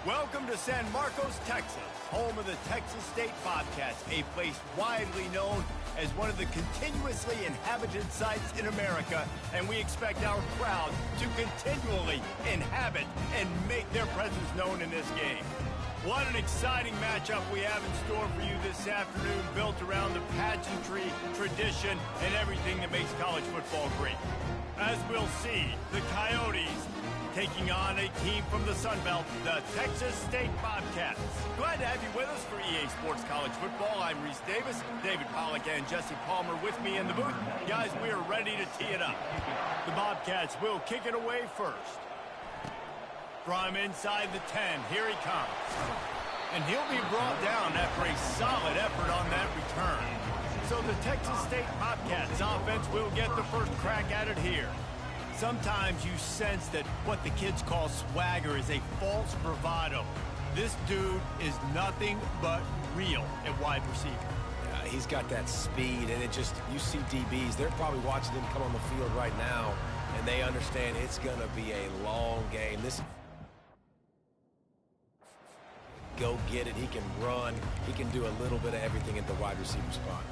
Welcome to San Marcos, Texas, home of the Texas State Bobcats, a place widely known as one of the continuously inhabited sites in America, and we expect our crowd to continually inhabit and make their presence known in this game. What an exciting matchup we have in store for you this afternoon, built around the pageantry, tradition, and everything that makes college football great. As we'll see, the Coyotes taking on a team from the Sun Belt, the Texas State Bobcats. Glad to have you with us for EA Sports College Football. I'm Reese Davis, David Pollack and Jesse Palmer with me in the booth. Guys, we are ready to tee it up. The Bobcats will kick it away first. From inside the 10, here he comes. And he'll be brought down after a solid effort on that return. So the Texas State Bobcats offense will get the first crack at it here. Sometimes you sense that what the kids call swagger is a false bravado. This dude is nothing but real at wide receiver. Yeah, he's got that speed, and you see DBs, they're probably watching him come on the field right now, and they understand it's going to be a long game. Go get it. He can run. He can do a little bit of everything at the wide receiver spot.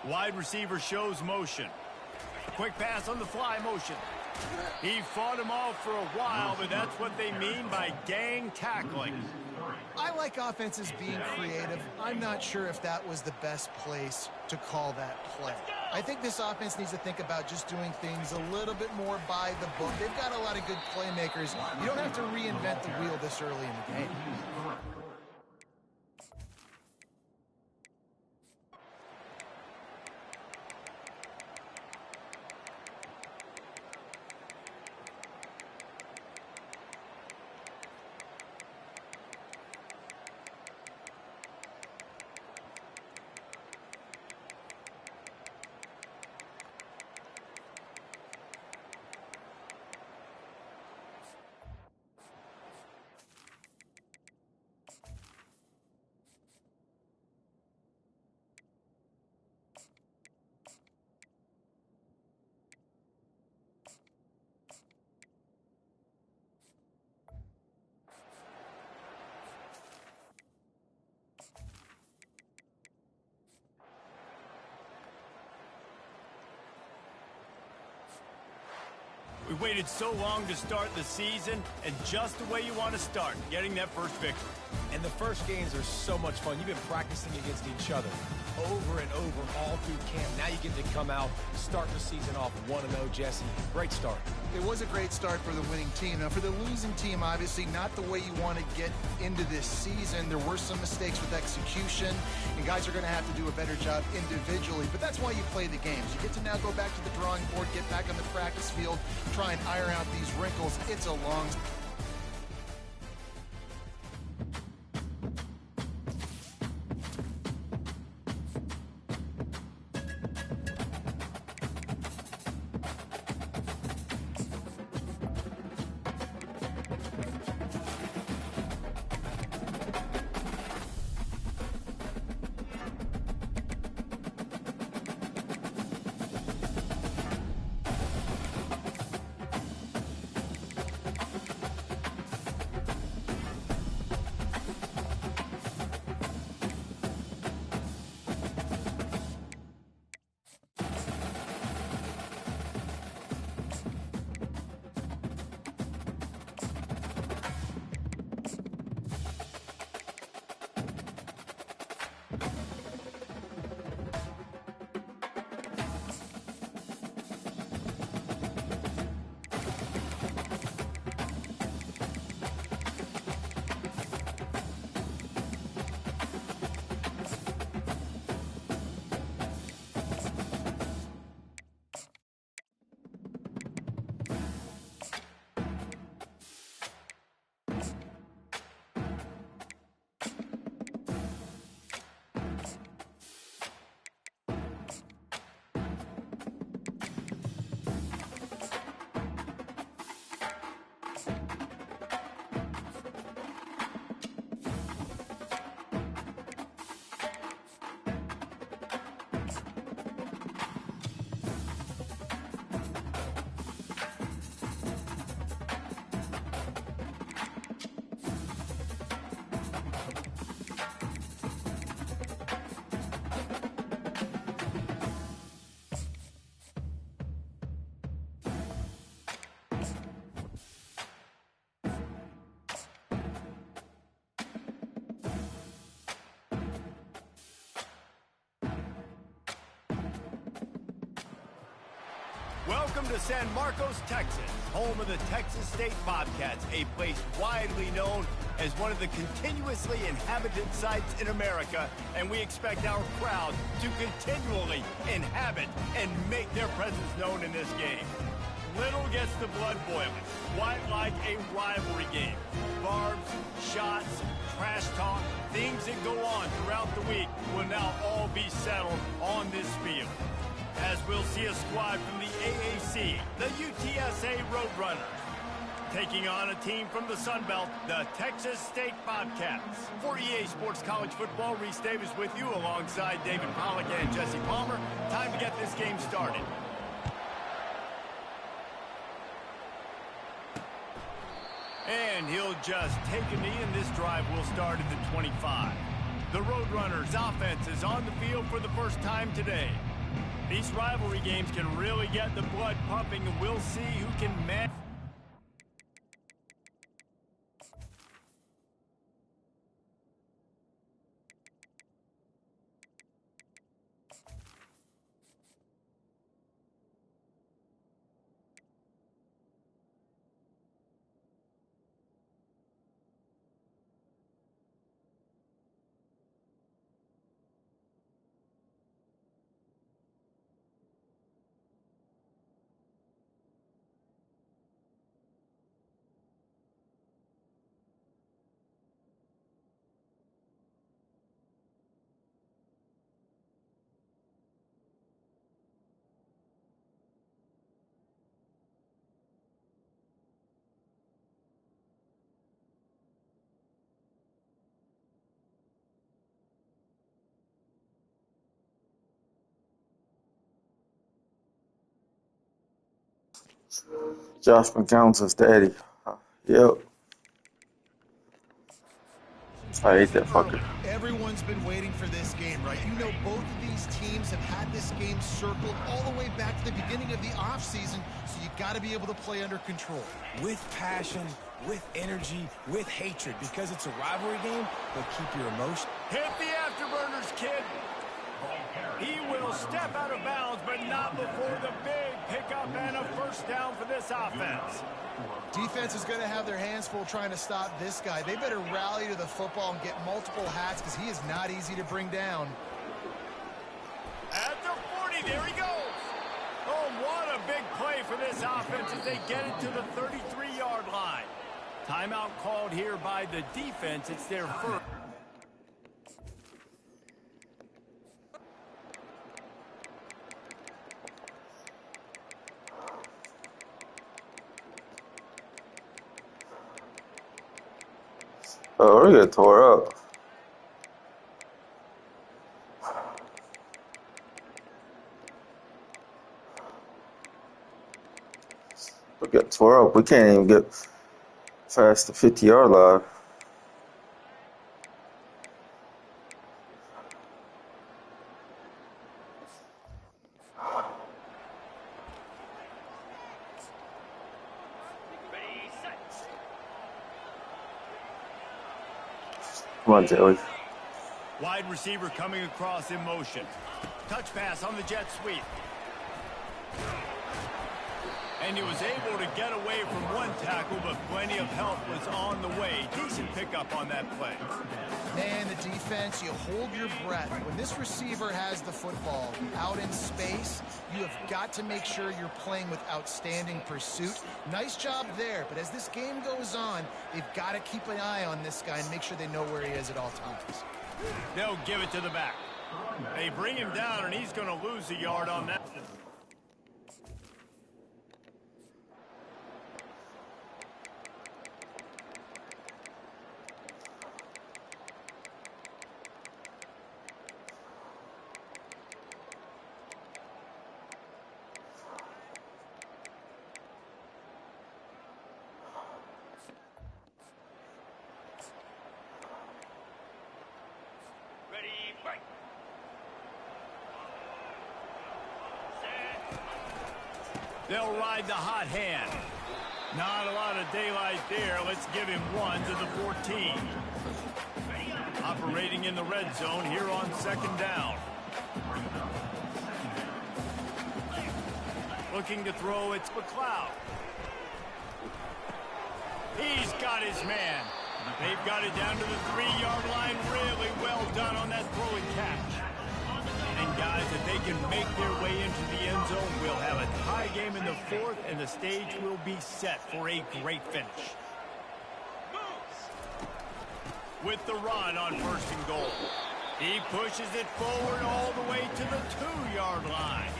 Wide receiver shows motion. Quick pass on the fly motion. He fought him off for a while, but that's what they mean by gang tackling. I like offenses being creative. I'm not sure if that was the best place to call that play. I think this offense needs to think about just doing things a little bit more by the book. They've got a lot of good playmakers. You don't have to reinvent the wheel this early in the game. We waited so long to start the season, and just the way you want to start, getting that first victory. And the first games are so much fun. You've been practicing against each other over and over all through camp. Now you get to come out, start the season off 1-0, Jesse. Great start. It was a great start for the winning team. Now, for the losing team, obviously not the way you want to get into this season. There were some mistakes with execution, and guys are going to have to do a better job individually. But that's why you play the games. You get to now go back to the drawing board, get back on the practice field, try and iron out these wrinkles. It's a long Welcome to San Marcos, Texas, home of the Texas State Bobcats, a place widely known as one of the continuously inhabited sites in America, and we expect our crowd to continually inhabit and make their presence known in this game. Little gets the blood boiling, quite like a rivalry game. Barbs, shots, trash talk, things that go on throughout the week will now all be settled on this field. As we'll see a squad from the AAC, the UTSA Roadrunners, taking on a team from the Sun Belt, the Texas State Bobcats. For EA Sports College Football, Reese Davis with you alongside David Pollack and Jesse Palmer. Time to get this game started. And he'll just take a knee, and this drive will start at the 25. The Roadrunners offense is on the field for the first time today. These rivalry games can really get the blood pumping, and we'll see who can manage. Josh McCown's daddy. Yep. I hate that fucker. Everyone's been waiting for this game, right? You know, both of these teams have had this game circled all the way back to the beginning of the offseason, so you got to be able to play under control. With passion, with energy, with hatred, because it's a rivalry game, but keep your emotion. Hit the afterburners, kid. He will step out of bounds, but not before the big pickup and a first down for this offense. Defense is going to have their hands full trying to stop this guy. They better rally to the football and get multiple hats because he is not easy to bring down. At the 40, there he goes. Oh, what a big play for this offense as they get it to the 33-yard line. Timeout called here by the defense. It's their first. Oh, we're gonna tore up. We got tore up. We can't even get past the 50-yard line. Come on, Joey. Wide receiver coming across in motion. Touch pass on the jet sweep. And he was able to get away from one tackle, but plenty of help was on the way. Decent pickup on that play. Man, the defense, you hold your breath. When this receiver has the football out in space, you have got to make sure you're playing with outstanding pursuit. Nice job there, but as this game goes on, they've got to keep an eye on this guy and make sure they know where he is at all times. They'll give it to the back. They bring him down, and he's going to lose a yard on that. They'll ride the hot hand. Not a lot of daylight there. Let's give him one to the 14. Operating in the red zone here on second down. Looking to throw, it's McLeod. He's got his man. They've got it down to the 3-yard line. Really well done on that throw and catch. And guys, if they can make their way into the end zone, we'll have a tie game in the 4th, and the stage will be set for a great finish. With the run on 1st and goal. He pushes it forward all the way to the 2-yard line.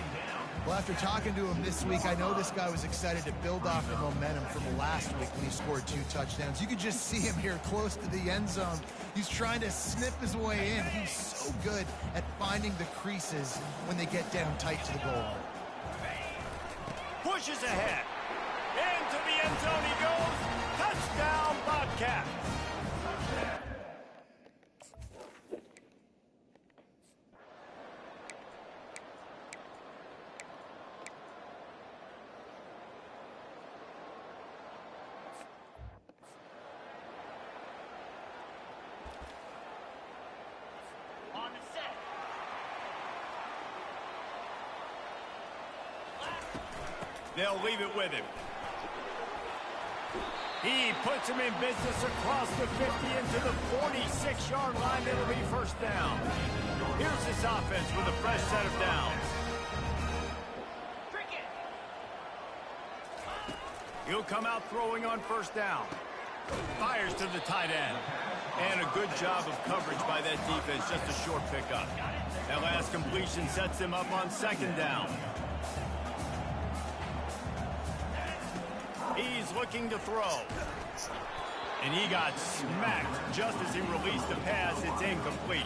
Well, after talking to him this week, I know this guy was excited to build off the momentum from last week when he scored 2 touchdowns. You could just see him here close to the end zone. He's trying to snip his way in. He's so good at finding the creases when they get down tight to the goal line. Pushes ahead. Into the end zone he goes. Touchdown, Bobcats. They'll leave it with him. He puts him in business across the 50 into the 46-yard line. It'll be 1st down. Here's this offense with a fresh set of downs. He'll come out throwing on 1st down. Fires to the tight end. And a good job of coverage by that defense. Just a short pickup. That last completion sets him up on 2nd down. He's looking to throw. And he got smacked just as he released the pass. It's incomplete.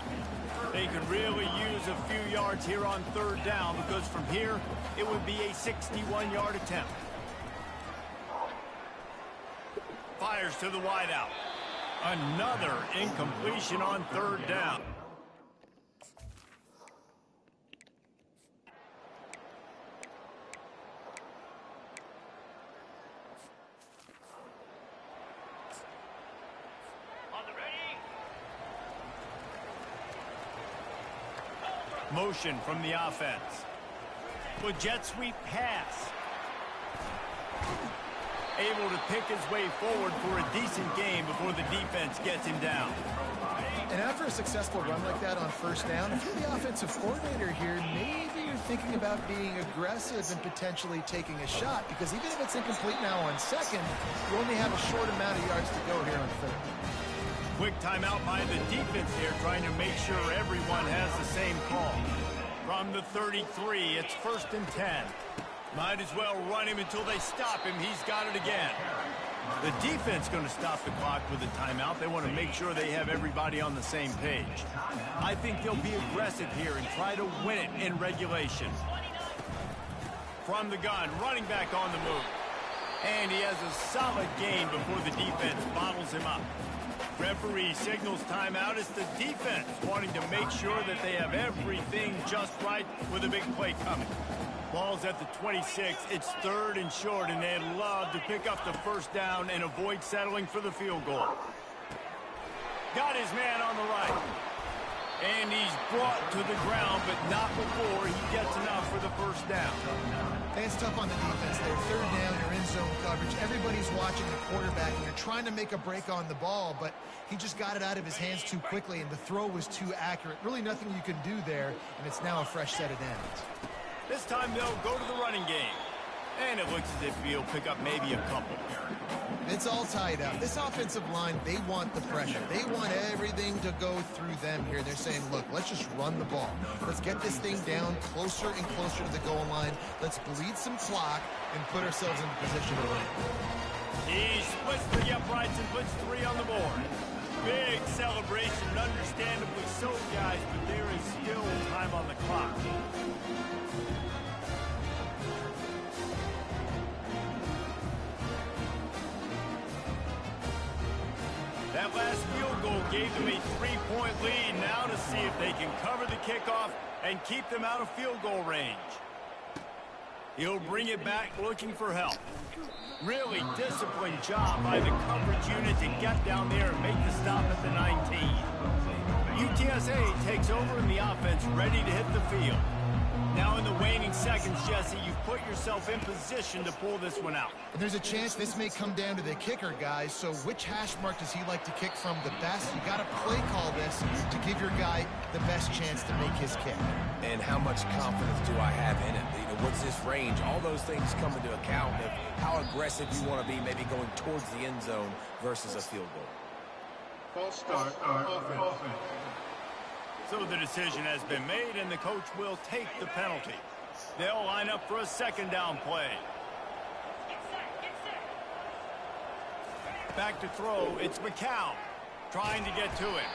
They could really use a few yards here on 3rd down because from here, it would be a 61-yard attempt. Fires to the wideout. Another incompletion on 3rd down. Motion from the offense. With jet sweep pass. Able to pick his way forward for a decent game before the defense gets him down. And after a successful run like that on 1st down, if you're the offensive coordinator here, maybe you're thinking about being aggressive and potentially taking a shot, because even if it's incomplete now on 2nd, you only have a short amount of yards to go here on 3rd. Quick timeout by the defense here, trying to make sure everyone has the same call. From the 33, it's 1st and 10. Might as well run him until they stop him. He's got it again. The defense going to stop the clock with a timeout. They want to make sure they have everybody on the same page. I think they'll be aggressive here and try to win it in regulation. From the gun, running back on the move. And he has a solid gain before the defense bottles him up. Referee signals timeout. It's the defense wanting to make sure that they have everything just right with a big play coming. Ball's at the 26. It's 3rd and short, and they'd love to pick up the 1st down and avoid settling for the field goal. Got his man on the right. And he's brought to the ground, but not before he gets enough for the 1st down. And it's tough on the defense there. 3rd down, you're in zone coverage. Everybody's watching the quarterback, and you're trying to make a break on the ball, but he just got it out of his hands too quickly, and the throw was too accurate. Really nothing you can do there, and it's now a fresh set of downs. This time they'll go to the running game. And it looks as if he'll pick up maybe a couple. It's all tied up. This offensive line, they want the pressure. They want everything to go through them here. They're saying, look, let's just run the ball. Let's get this thing down closer and closer to the goal line. Let's bleed some clock and put ourselves in position to win. He splits the uprights and puts 3 on the board. Big celebration, understandably so, guys, but there is still time on the clock. That last field goal gave them a 3-point lead. Now to see if they can cover the kickoff and keep them out of field goal range. He'll bring it back looking for help. Really disciplined job by the coverage unit to get down there and make the stop at the 19. UTSA takes over in the offense, ready to hit the field. Now in the waning seconds, Jesse, you've put yourself in position to pull this one out. And there's a chance this may come down to the kicker, guys. So which hash mark does he like to kick from the best? You got to play call this to give your guy the best chance to make his kick. And how much confidence do I have in it? You know, what's this range? All those things come into account of how aggressive you want to be, maybe going towards the end zone versus a field goal. False start, offense. So the decision has been made, and the coach will take the penalty. They'll line up for a second down play. Back to throw, it's McCown trying to get to it.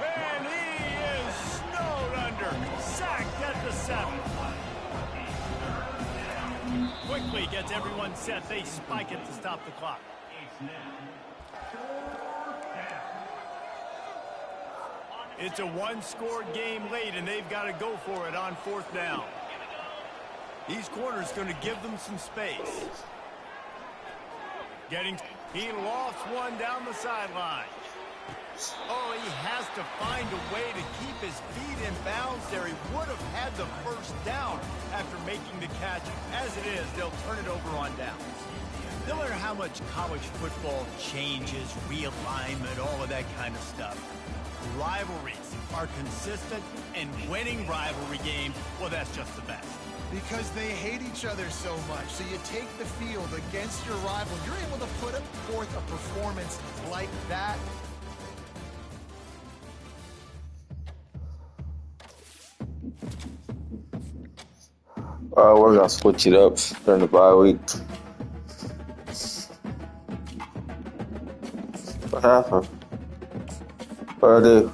And he is snowed under, sacked at the 7. Quickly gets everyone set. They spike it to stop the clock. It's a one-scored game late, and they've got to go for it on 4th down. These corners going to give them some space. He lofts one down the sideline. Oh, he has to find a way to keep his feet in bounds there. He would have had the first down after making the catch. As it is, they'll turn it over on down. No matter how much college football changes, realignment, all of that kind of stuff, rivalries are consistent, and winning rivalry games, well, that's just the best. Because they hate each other so much. So you take the field against your rival. You're able to put forth a performance like that. We're going to switch it up during the bye week. What happened? What I do?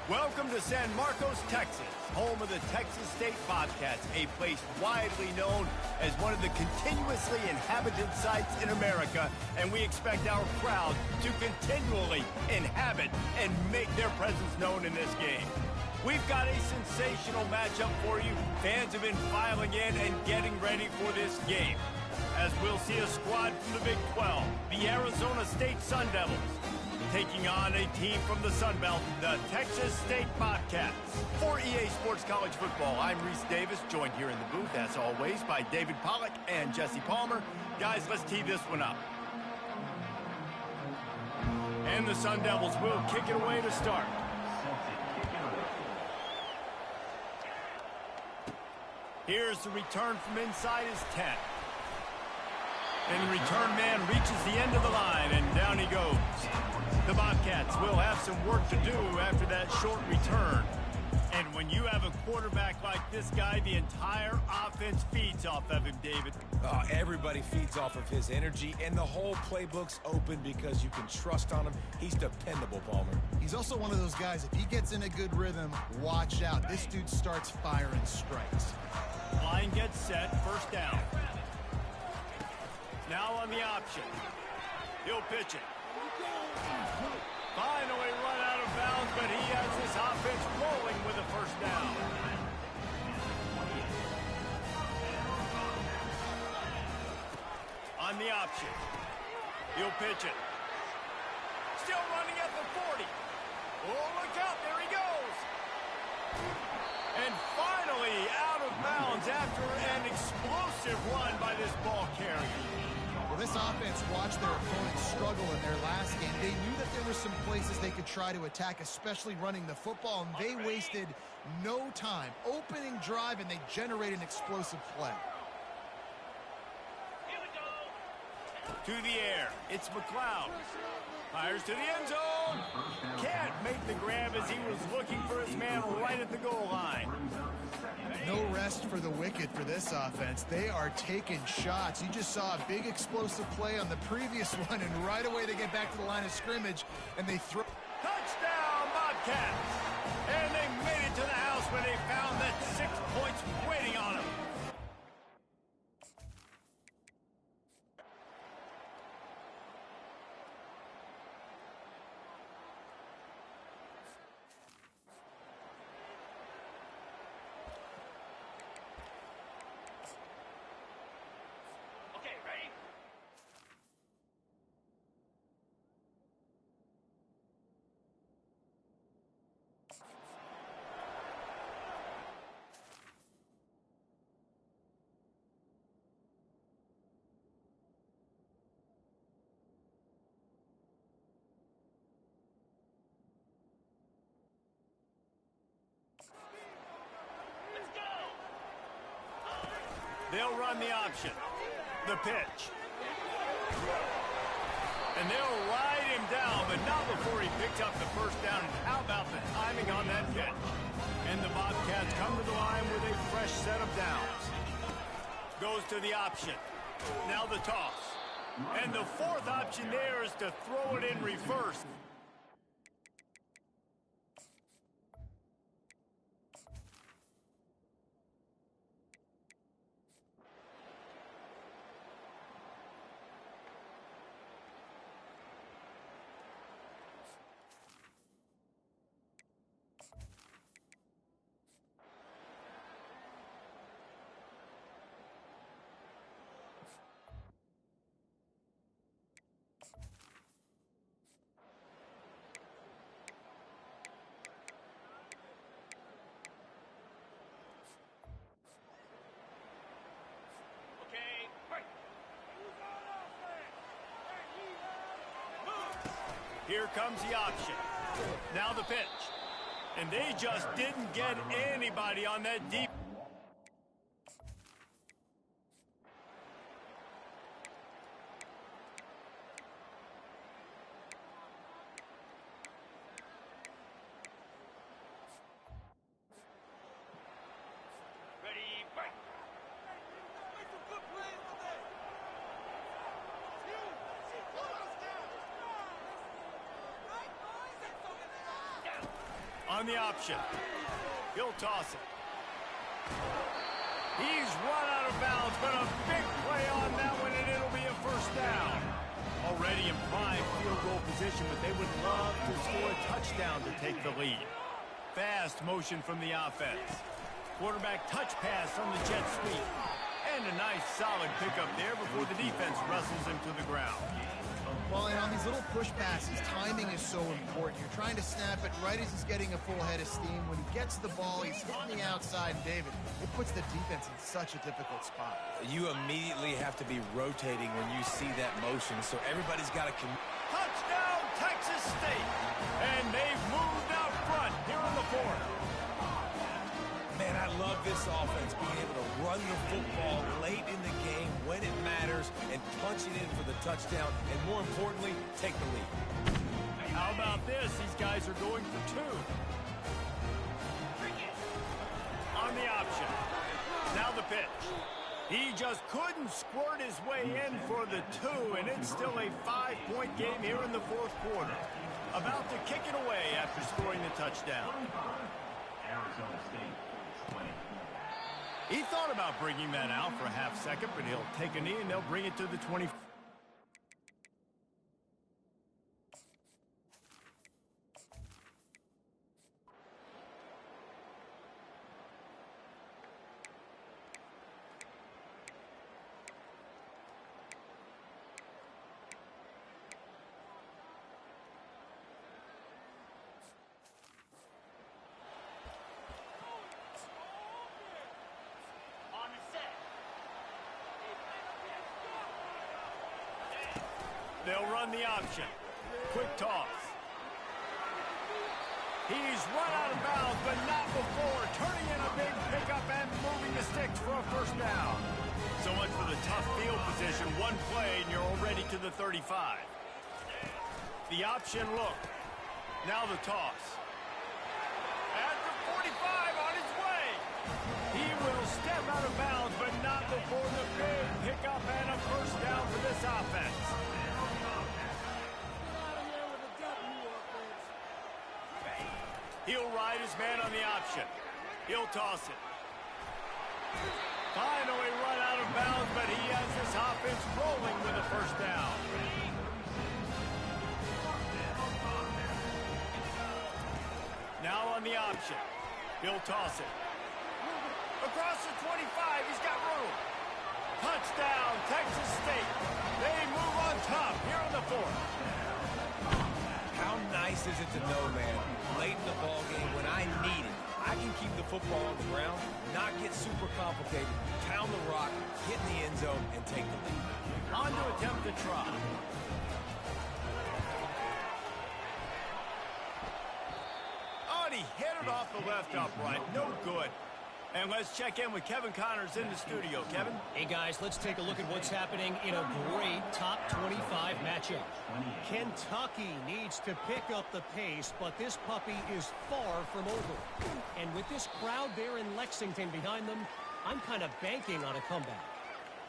Welcome to San Marcos, Texas, home of the Texas State Bobcats, a place widely known as one of the continuously inhabited sites in America, and we expect our crowd to continually inhabit and make their presence known in this game. We've got a sensational matchup for you. Fans have been filing in and getting ready for this game. as we'll see a squad from the Big 12, the Arizona State Sun Devils, taking on a team from the Sun Belt, the Texas State Bobcats. For EA Sports College Football, I'm Reese Davis, joined here in the booth, as always, by David Pollack and Jesse Palmer. Guys, let's tee this one up. And the Sun Devils will kick it away to start. Here's the return from inside his 10. And the return man reaches the end of the line, and down he goes. The Bobcats will have some work to do after that short return. And when you have a quarterback like this guy, the entire offense feeds off of him, David. Everybody feeds off of his energy, and the whole playbook's open because you can trust on him. He's dependable, Palmer. He's also one of those guys, if he gets in a good rhythm, watch out. This dude starts firing strikes. Line gets set, first down. Now on the option. He'll pitch it. Finally run out of bounds, but he has this offense rolling with a first down. On the option. He'll pitch it. Still running at the 40. Oh, look out, there he goes. And finally out of bounds after an explosive run by this ball carrier. Well, this offense watched their opponents struggle in their last game. They knew that there were some places they could try to attack, especially running the football, and they wasted no time. Opening drive, and they generated an explosive play. To the air, it's McLeod. Fires to the end zone. Can't make the grab as he was looking for his man right at the goal line. No rest for the wicked for this offense. They are taking shots. You just saw a big explosive play on the previous one, and right away they get back to the line of scrimmage, and they throw. Touchdown, Bobcats! And they made it to the house when they found that 6 points waiting on them. They'll run the option. The pitch. And they'll ride him down, but not before he picks up the first down. And how about the timing on that pitch? And the Bobcats come to the line with a fresh set of downs. Goes to the option. Now the toss. And the fourth option there is to throw it in reverse. Here comes the option. Now the pitch. And they just didn't get anybody on that deep. On the option. He'll toss it. He's run out of bounds, but a big play on that one, and it'll be a first down. Already in prime field goal position, but they would love to score a touchdown to take the lead. Fast motion from the offense. Quarterback touch pass from the jet sweep. And a nice solid pickup there before the defense wrestles him to the ground. Well, and on these little push passes, timing is so important. You're trying to snap it right as he's getting a full head of steam. When he gets the ball, he's on the outside, and David, it puts the defense in such a difficult spot. You immediately have to be rotating when you see that motion, so everybody's got to... Touchdown, Texas State! And they've moved out front here in the fourth. Man, I love this offense, being able to run the football late in the game when it matters and punch it in for the touchdown, and more importantly, take the lead. How about this? These guys are going for two. On the option. Now the pitch. He just couldn't squirt his way in for the two, and it's still a 5-point game here in the fourth quarter. About to kick it away after scoring the touchdown. Arizona State. He thought about bringing that out for a half second, but he'll take a knee and they'll bring it to the 20. They'll run the option. Quick toss. He's run out of bounds, but not before. Turning in a big pickup and moving the sticks for a first down. So much for the tough field position. One play, and you're already to the 35. The option look. Now the toss. At the 45, on his way. He will step out of bounds, but not before the big pickup and a first down for this offense. He'll ride his man on the option. He'll toss it. Finally run out of bounds, but he has this offense rolling with a first down. Now on the option. He'll toss it. Across the 25, he's got room. Touchdown, Texas State. They move on top here in the fourth. How nice is it to know, man, late in the ball game when I need it, I can keep the football on the ground, not get super complicated, pound the rock, hit in the end zone, and take the lead. On to attempt the try. Oh, and he hit it off the left upright. No good. And let's check in with Kevin Connors in the studio. Kevin? Hey, guys, let's take a look at what's happening in a great top 25 matchup. Kentucky needs to pick up the pace, but this puppy is far from over. And with this crowd there in Lexington behind them, I'm kind of banking on a comeback.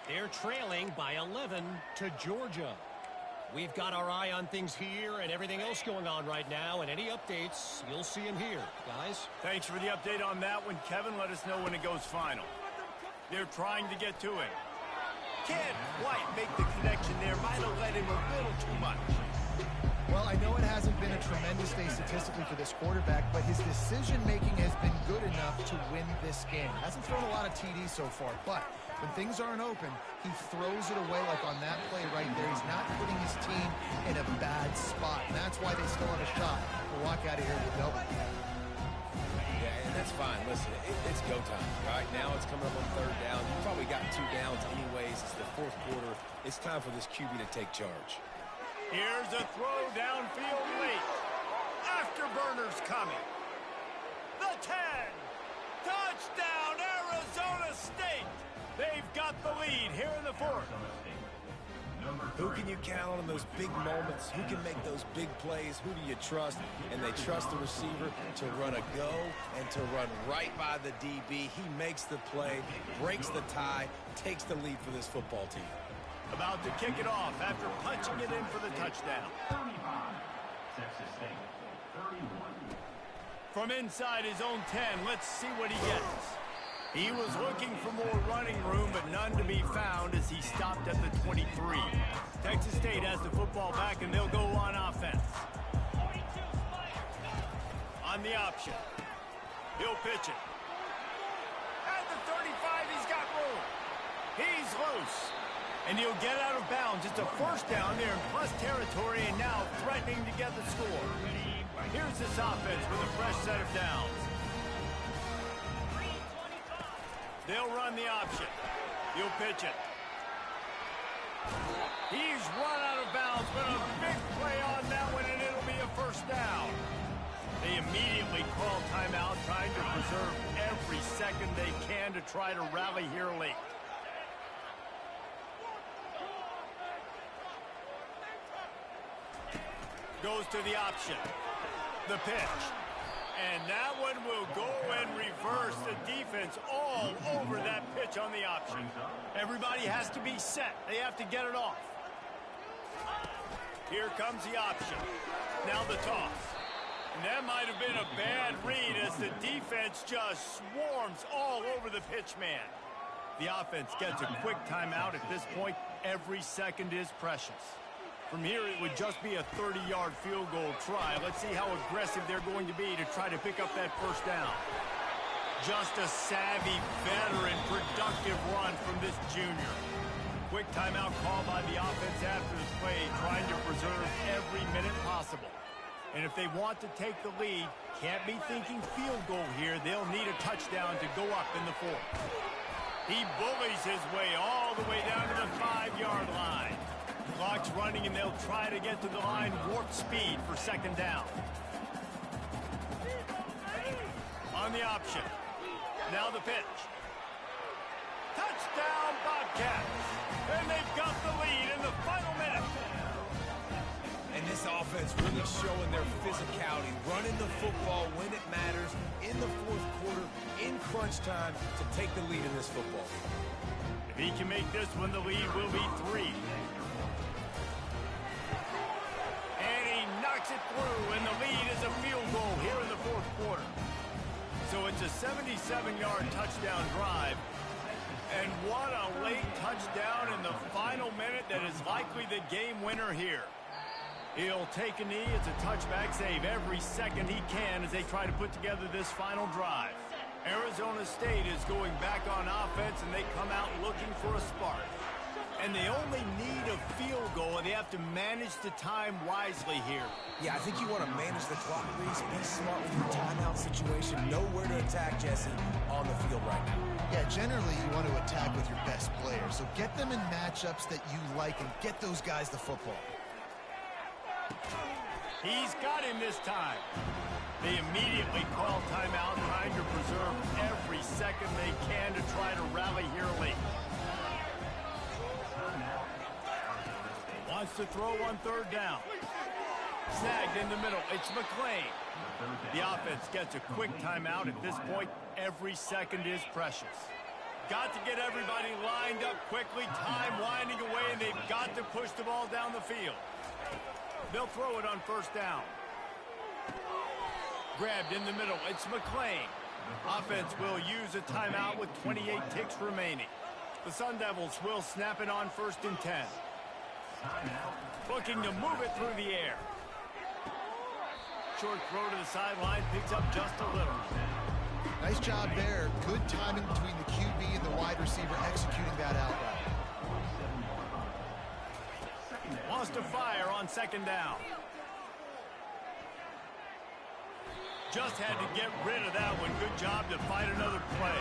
They're trailing by 11 to Georgia. We've got our eye on things here and everything else going on right now, and any updates, you'll see them here, guys. Thanks for the update on that one, Kevin. Let us know when it goes final. They're trying to get to him. Can't quite make the connection there. Might have led him a little too much. Well, I know it hasn't been a tremendous day statistically for this quarterback, but his decision-making has been good enough to win this game. Hasn't thrown a lot of TDs so far, but when things aren't open, he throws it away like on that play right there. He's not putting his team in a bad spot, and that's why they still have a shot to walk out of here with double. Yeah, and that's fine. Listen, it's go time. Right now it's coming up on third down. You've probably got 2 downs anyways. It's the fourth quarter. It's time for this QB to take charge. Here's a throw downfield late. Afterburners coming. The 10. Touchdown, Arizona State. They've got the lead here in the fourth. Who can you count on in those big moments? Who can make those big plays? Who do you trust? And they trust the receiver to run a go and to run right by the DB. He makes the play, breaks the tie, takes the lead for this football team. About to kick it off after punching it in for the touchdown. 35, Texas State, 31. From inside his own 10, let's see what he gets. He was looking for more running room, but none to be found as he stopped at the 23. Texas State has the football back, and they'll go on offense. On the option. He'll pitch it. At the 35, he's got room. He's loose. And he'll get out of bounds. It's a first down there in plus territory and now threatening to get the score. Here's this offense with a fresh set of downs. They'll run the option. He'll pitch it. He's run out of bounds, but a big play on that one, and it'll be a first down. They immediately call timeout, trying to preserve every second they can to try to rally here late. Goes to the option. The pitch. And that one will go and reverse. The defense all over that pitch on the option. Everybody has to be set. They have to get it off. Here comes the option. Now the toss. And that might have been a bad read as the defense just swarms all over the pitch man. The offense gets a quick timeout at this point. Every second is precious. From here, it would just be a 30-yard field goal try. Let's see how aggressive they're going to be to try to pick up that first down. Just a savvy, veteran, productive run from this junior. Quick timeout call by the offense after the play, trying to preserve every minute possible. And if they want to take the lead, can't be thinking field goal here. They'll need a touchdown to go up in the fourth. He bullies his way all the way down to the 5-yard line. Clock's running, and they'll try to get to the line warp speed for second down. On the option. Now the pitch. Touchdown, Bobcats. And they've got the lead in the final minute. And this offense really showing their physicality, running the football when it matters, in the fourth quarter, in crunch time, to take the lead in this football game. If he can make this one, the lead will be 3. It through, and the lead is a field goal here in the fourth quarter. So it's a 77-yard touchdown drive. And what a late touchdown in the final minute that is likely the game winner here. He'll take a knee. It's a touchback save every second he can as they try to put together this final drive. Arizona State is going back on offense, and they come out looking for a spark. And they only need a field goal, and they have to manage the time wisely here. Yeah, I think you want to manage the clock, Reese. Be smart with your timeout situation. Know where to attack, Jesse, on the field right now. Yeah, generally you want to attack with your best players. So get them in matchups that you like and get those guys the football. He's got him this time. They immediately call timeout, trying to preserve every second they can to try to rally here late. Wants to throw on third down. Snagged in the middle. It's McClain. The offense gets a quick timeout. At this point, every second is precious. Got to get everybody lined up quickly. Time winding away, and they've got to push the ball down the field. They'll throw it on first down. Grabbed in the middle. It's McClain. Offense will use a timeout with 28 ticks remaining. The Sun Devils will snap it on 1st and 10. Looking to move it through the air. Short throw to the sideline, picks up just a little. Nice job there. Good timing between the QB and the wide receiver executing that out route. Wants to fire on second down. Just had to get rid of that one. Good job to find another play.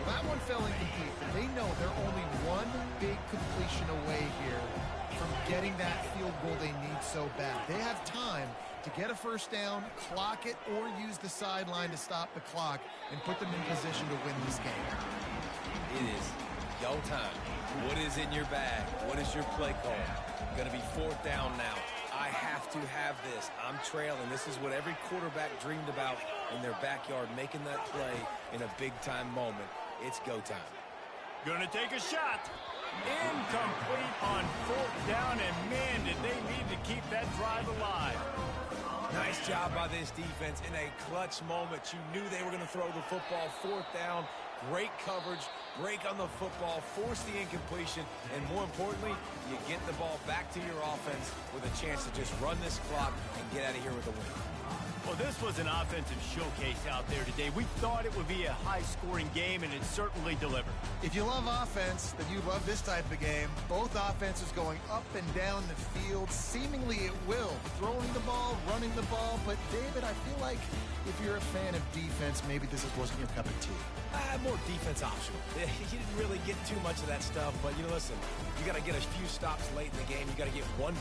Well, that one fell incomplete, but they know they're only one big completion away here from getting that field goal they need so bad. They have time to get a first down, clock it, or use the sideline to stop the clock and put them in position to win this game. It is go time. What is in your bag? What is your play call? Going to be 4th down now. I have to have this. I'm trailing. This is what every quarterback dreamed about in their backyard, making that play in a big-time moment. It's go time. Gonna take a shot. Incomplete on 4th down, and man, did they need to keep that drive alive. Nice job by this defense in a clutch moment. You knew they were going to throw the football. 4th down, great coverage, break on the football, force the incompletion, and more importantly, you get the ball back to your offense with a chance to just run this clock and get out of here with a win. Well, this was an offensive showcase out there today. We thought it would be a high-scoring game, and it certainly delivered. If you love offense, then you love this type of game. Both offenses going up and down the field, seemingly at will. Throwing the ball, running the ball. But, David, I feel like if you're a fan of defense, maybe this wasn't your cup of tea. More defense optional. You didn't really get too much of that stuff, but, listen, you got to get a few stops late in the game. You got to get one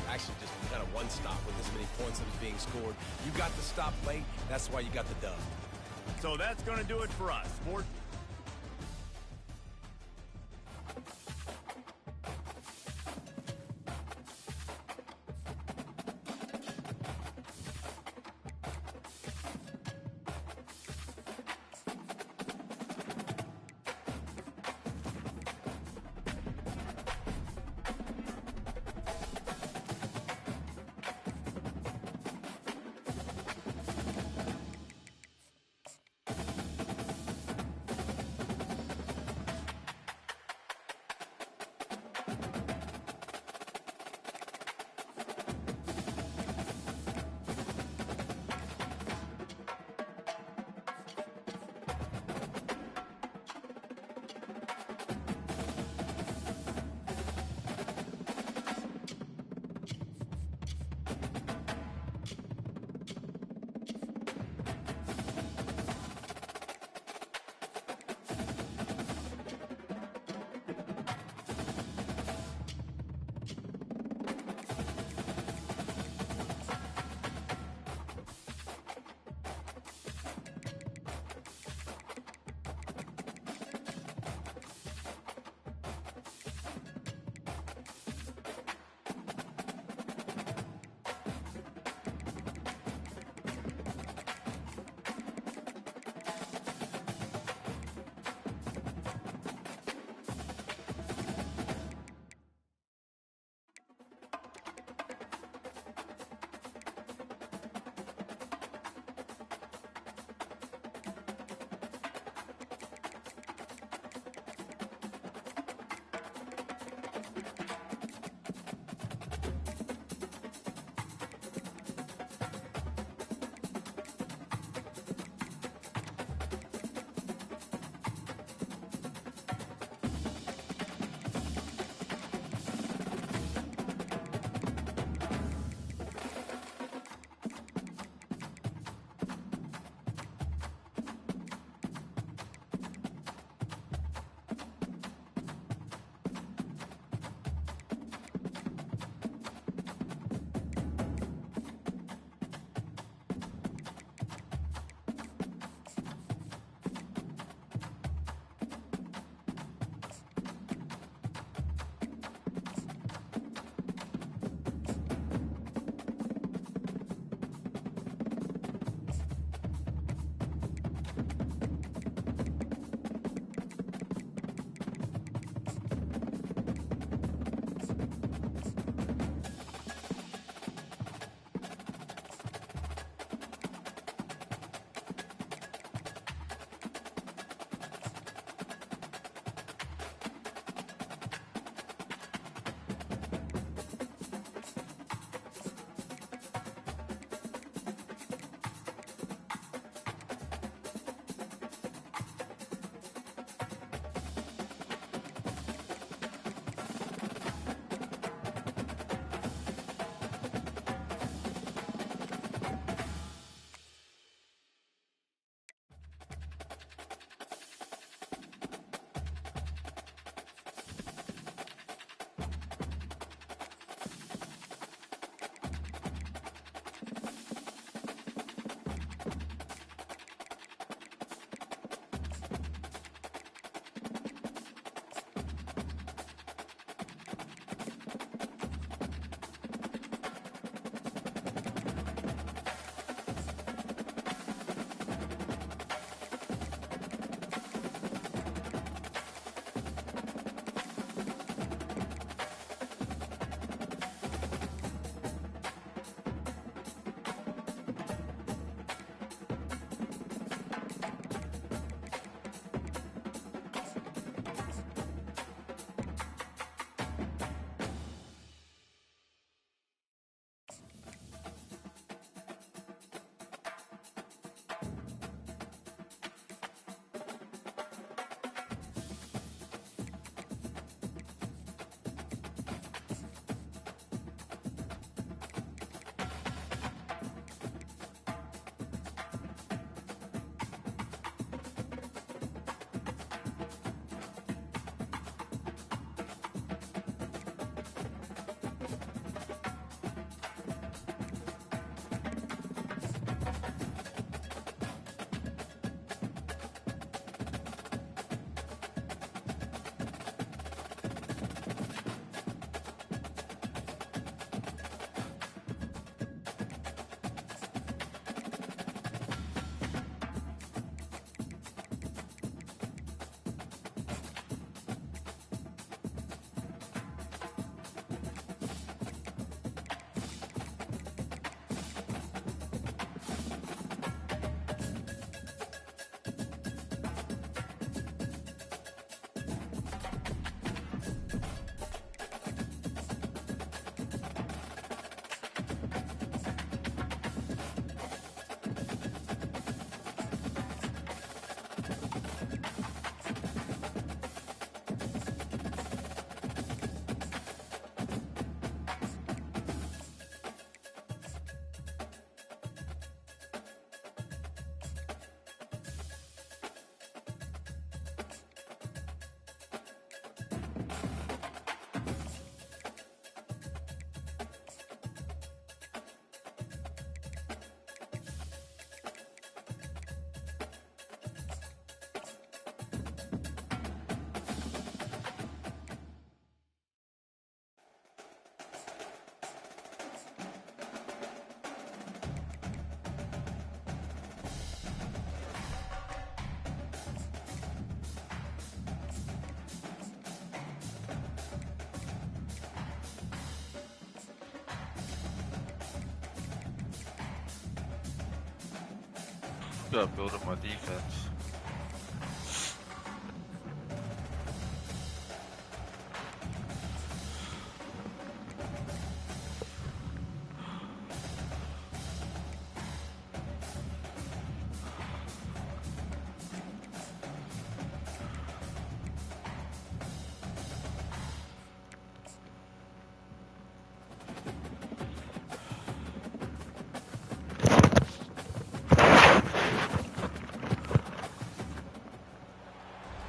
stop with this many points that was being scored. You got the stop late. That's why you got the dub. So that's going to do it for us. Sport. Gotta build up my defense.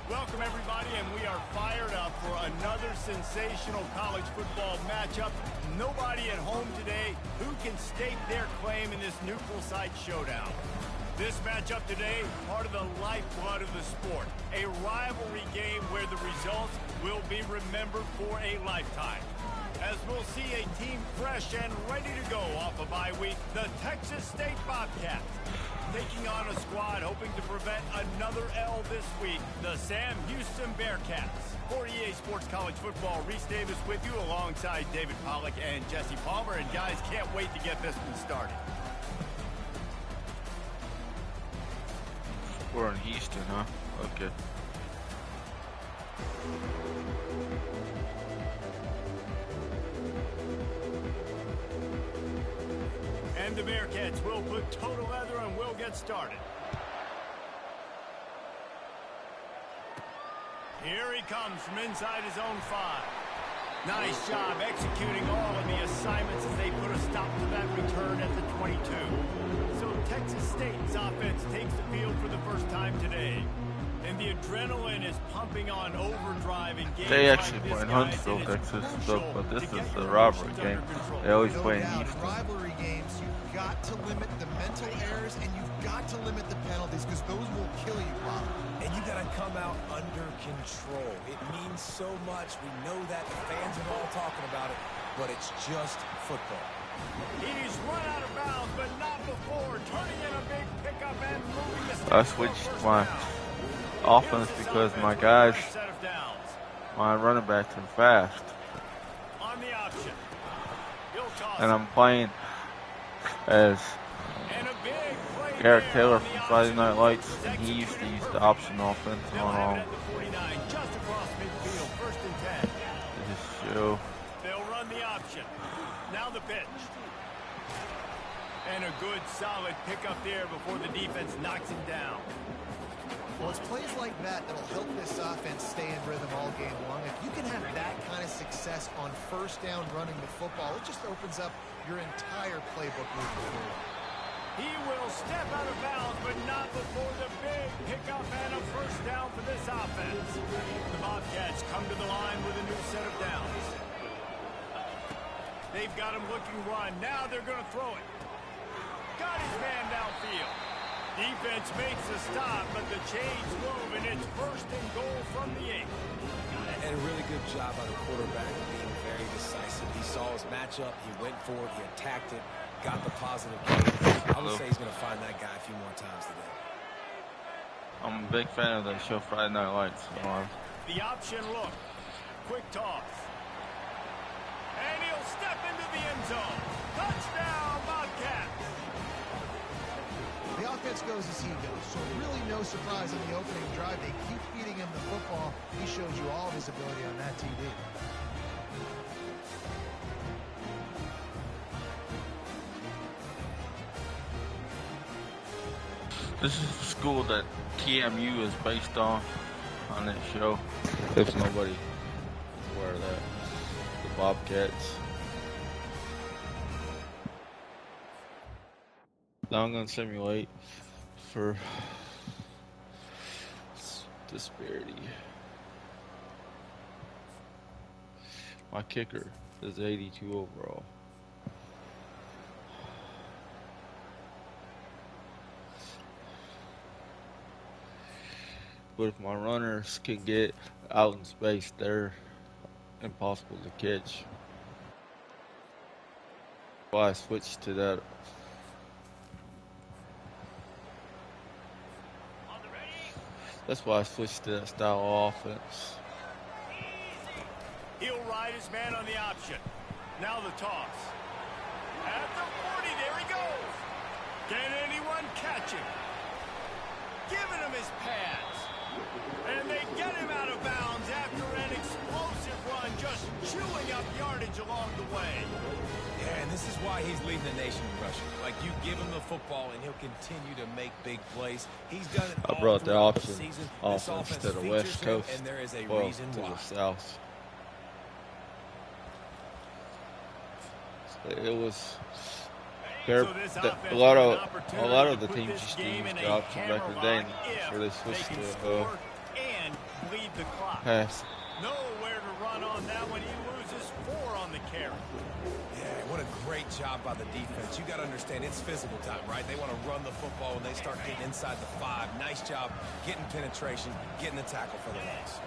Welcome, everybody, and we are fired up for another sensational college football matchup. Nobody at home today who can stake their claim in this neutral site showdown. This matchup today, part of the lifeblood of the sport, a rivalry game where the results will be remembered for a lifetime. As we'll see a team fresh and ready to go off a bye week, the Texas State Bobcats. Taking on a squad hoping to prevent another L this week, the Sam Houston Bearcats. For EA Sports College Football, Reese Davis with you alongside David Pollack and Jesse Palmer. And guys, can't wait to get this one started. We're in Houston, huh? Okay. And the Bearcats will put total leather and we'll get started. Here he comes from inside his own 5. Nice job executing all of the assignments as they put a stop to that return at the 22. So Texas State's offense takes the field for the first time today. And the adrenaline is pumping on overdrive in games. They actually like play in this, Huntsville, guys, Texas, crucial but this to is get the your rivalry emotions game. under control. They always No play in doubt, Houston. rivalry games, you've got to limit the mental errors and you've got to limit the penalties because those will kill you, Bob. And you got to come out under control. It means so much. We know that. The fans are all talking about it, but it's just football. He's run out of bounds, but not before. Turning in a big pickup and moving the I sticks switched for a first my down. offense because my guys, Set of downs. my running backs are fast. On the option. He'll toss And I'm playing as and a big play Eric there Taylor on the from Friday Night option. Lights, Was and he used to executed use the perfectly. option offense They'll have it on at the 49, just across midfield, 1st and 10. this show. They'll run the option. Now the pitch. And a good, solid pickup there before the defense knocks him down. Well, it's plays like that that'll help this offense stay in rhythm all game long. If you can have that kind of success on first down running the football, it just opens up your entire playbook moving forward. He will step out of bounds, but not before the big pickup and a first down for this offense. The Bobcats come to the line with a new set of downs. They've got him looking run. Now they're going to throw it. Got his man downfield. Defense makes the stop, but the chains move, and it's 1st and goal from the 8. And a really good job by the quarterback being very decisive. He saw his matchup. He went for it. He attacked it. Got the positive gain. I would say he's going to find that guy a few more times today. I'm a big fan of that show, Friday Night Lights. The option look. Quick toss. And he'll step into the end zone. Touchdown, Bobcats. The offense goes as he goes, so really no surprise on the opening drive. They keep feeding him the football. He shows you all of his ability on that TV. This is the school that TMU is based on that show. If nobody is aware of that. The Bobcats. Now I'm going to simulate for disparity. My kicker is 82 overall. But if my runners can get out in space, they're impossible to catch. Why I switched to that. That's why I switched to that style of offense. He'll ride his man on the option. Now the toss. At the 40, there he goes. Can anyone catch him? chewing up yardage along the way. Yeah, and this is why he's leading the nation in rushing. Like, you give him the football, and he'll continue to make big plays. He's done it all I brought the throughout option season. This offense to the features West him, Coast, and there is a well, reason to why. the South. It was there. A lot of the teams just used the option back in the day, and so they switched to and bleed the clock. pass. Nowhere to run on that one. He loses 4 on the carry. Yeah, what a great job by the defense. You got to understand, it's physical time, right? They want to run the football when they start getting inside the 5. Nice job getting penetration, getting the tackle for the loss.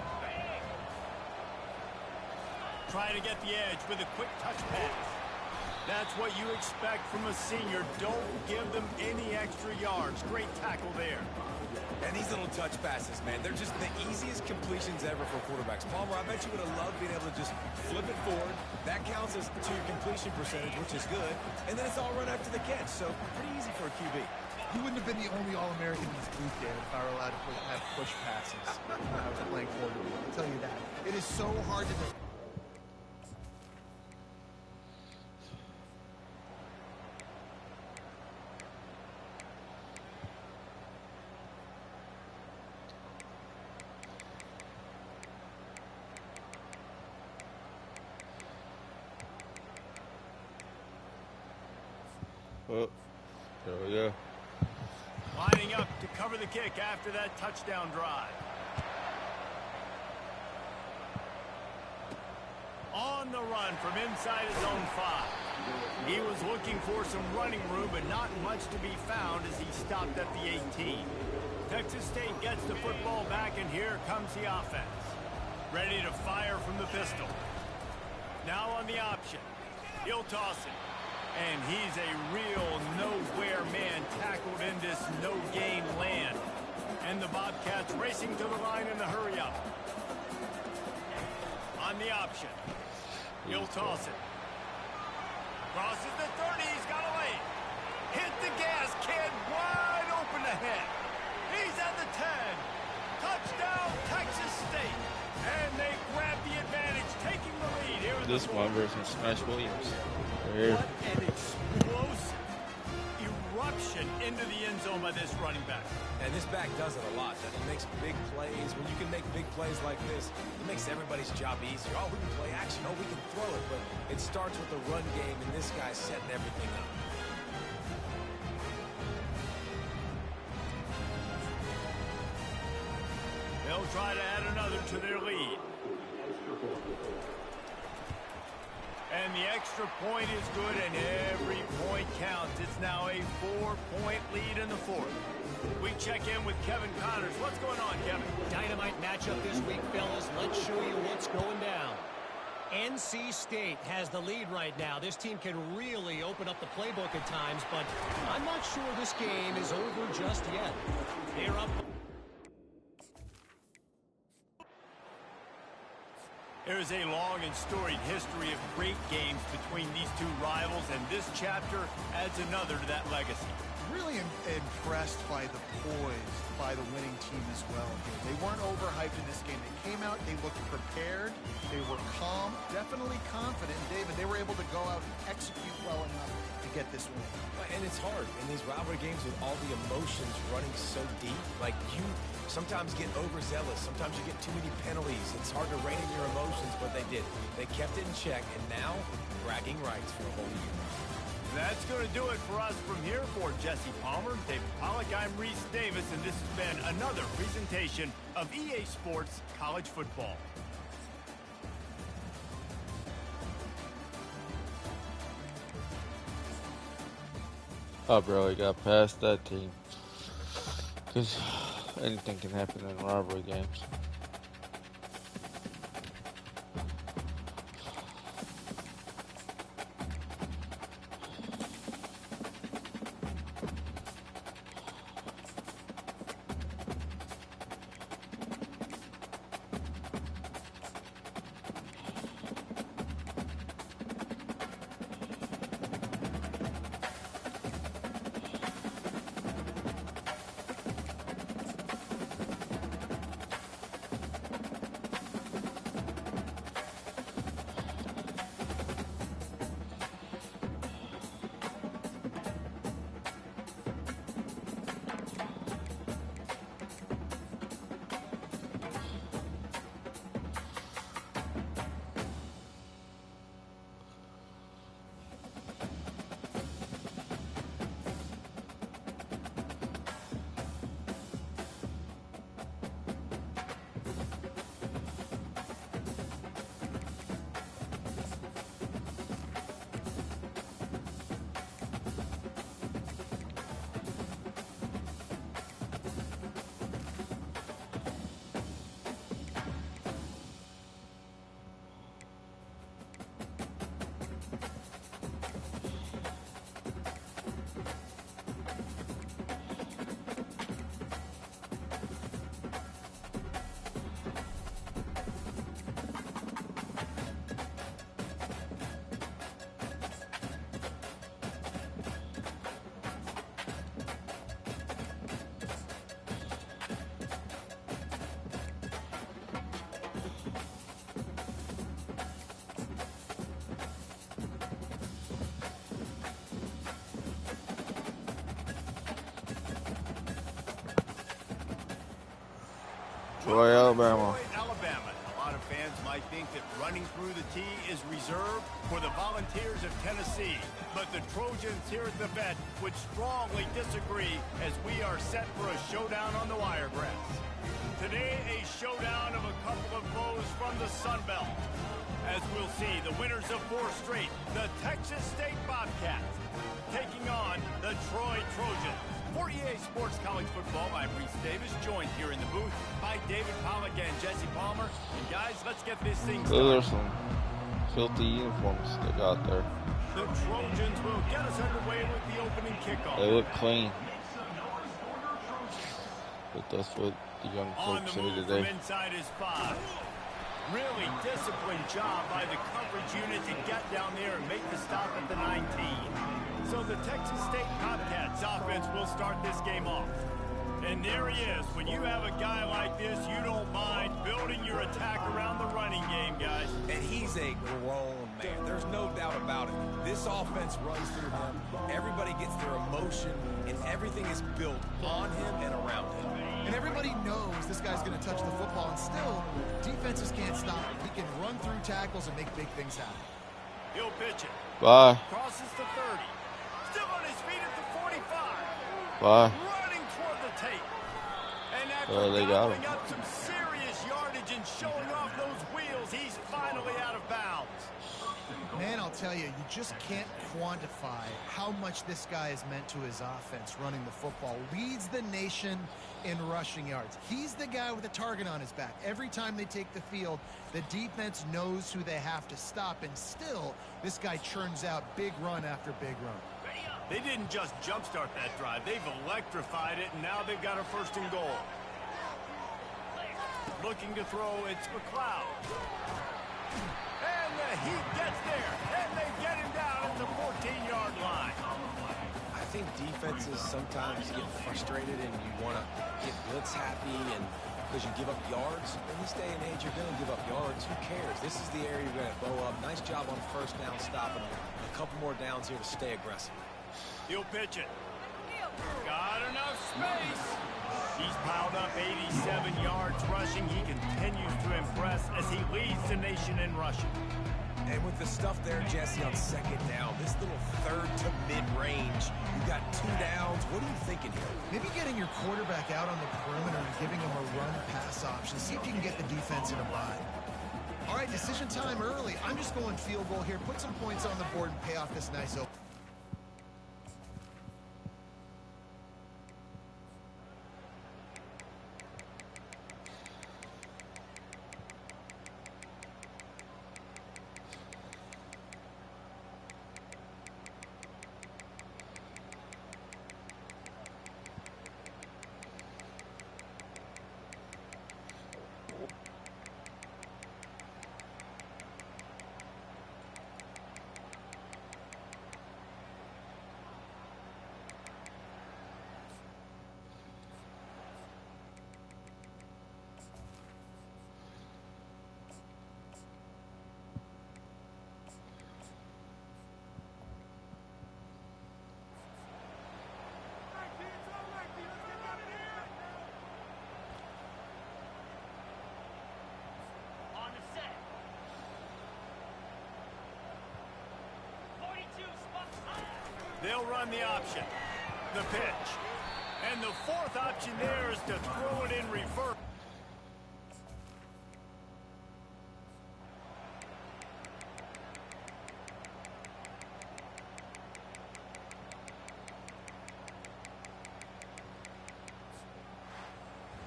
Trying to get the edge with a quick touch pass. That's what you expect from a senior. Don't give them any extra yards. Great tackle there. And these little touch passes, man, they're just the easiest completions ever for quarterbacks. Palmer, I bet you would have loved being able to just flip it forward. That counts as to your completion percentage, which is good. And then it's all run after the catch, so pretty easy for a QB. He wouldn't have been the only All-American in this booth game if I were allowed to have push passes when I was playing quarterback. I'll tell you that. It is so hard to do. Oh, there we go. Lining up to cover the kick after that touchdown drive. On the run from inside his own 5. He was looking for some running room, but not much to be found as he stopped at the 18. Texas State gets the football back, and here comes the offense. Ready to fire from the pistol. Now on the option. He'll toss it. And he's a real nowhere man tackled in this no-gain land. And the Bobcats racing to the line in the hurry-up. On the option. He'll toss it. Crosses the 30. He's got away. Hit the gas. Kid wide open ahead. He's at the 10. Touchdown, Texas State. And they grab the advantage, taking the lead here in This one versus Smash Williams. Here. What an explosive eruption into the end zone by this running back. And this back does it a lot. That he makes big plays. When you can make big plays like this, it makes everybody's job easier. Oh, we can play action. Oh, we can throw it. But it starts with the run game, and this guy's setting everything up. They'll try to add another to their lead. And the extra point is good, and every point counts. It's now a 4-point lead in the 4th. We check in with Kevin Connors. What's going on, Kevin? Dynamite matchup this week, fellas. Let's show you what's going down. NC State has the lead right now. This team can really open up the playbook at times, but I'm not sure this game is over just yet. They're up. There is a long and storied history of great games between these two rivals, and this chapter adds another to that legacy. Really impressed by the poise by the winning team as well here. They weren't overhyped in this game. They came out, they looked prepared, they were calm, definitely confident. And David, they were able to go out and execute well enough to get this win. And it's hard in these rivalry games with all the emotions running so deep. Like, you sometimes get overzealous. Sometimes you get too many penalties. It's hard to rein in your emotions, but they did. They kept it in check, and now bragging rights for a whole year. That's going to do it for us from here. For Jesse Palmer, David Pollack, I'm Reese Davis, and this has been another presentation of EA Sports College Football. Oh, bro, he got past that team. Because anything can happen in rivalry games. Troy, Alabama. Troy, Alabama. A lot of fans might think that running through the tee is reserved for the Volunteers of Tennessee. But the Trojans here at the Vet would strongly disagree as we are set for a showdown on the Wiregrass. Today, a showdown of a couple of foes from the Sun Belt. As we'll see, the winners of 4 straight, the Texas State Bobcats, taking on the Troy Trojans. For EA Sports College Football, I'm Reese Davis, joined here in the booth by David Pollack and Jesse Palmer. And guys, let's get this thing started. Those are some filthy uniforms they got there. The Trojans will get us underway with the opening kickoff. They look clean. But that's what the young folks say today. From inside his 5. Really disciplined job by the coverage unit to get down there and make the stop at the 19. So the Texas State Bobcats offense will start this game off. And there he is. When you have a guy like this, you don't mind building your attack around the running game, guys. And he's a grown man. There's no doubt about it. This offense runs through him. Everybody gets their emotion, and everything is built on him and around him. And everybody knows this guy's going to touch the football, and still, defenses can't stop him. He can run through tackles and make big things happen. He'll pitch it. Bye. Crosses to 30. Still on his feet at the 45. Bye. Running toward the tape. And after They got him. gobbling up some serious yardage and showing off those wheels, he's finally out of bounds. Man, I'll tell you, you just can't quantify how much this guy has meant to his offense running the football. Leads the nation in rushing yards. He's the guy with a target on his back. Every time they take the field, the defense knows who they have to stop, and still, this guy churns out big run after big run. They didn't just jumpstart that drive. They've electrified it, and now they've got a 1st and goal. Looking to throw, it's McLeod. And the Heat gets there, and they get him down at the 14-yard line. I think defenses sometimes get frustrated and you want to get blitz happy and because you give up yards. In this day and age, you're going to give up yards. Who cares? This is the area you're going to bow up. Nice job on 1st down stopping them. A couple more downs here to stay aggressive. He'll pitch it. Got enough space. He's piled up 87 yards rushing. He continues to impress as he leads the nation in rushing. And with the stuff there, Jesse, on 2nd down, this little 3rd to mid-range, you got 2 downs. What are you thinking here? Maybe getting your quarterback out on the perimeter and giving him a run-pass option. See if you can get the defense in a bind. All right, decision time early. I'm just going field goal here. Put some points on the board and pay off this nice open. They'll run the option, the pitch. And the 4th option there is to throw it in reverse.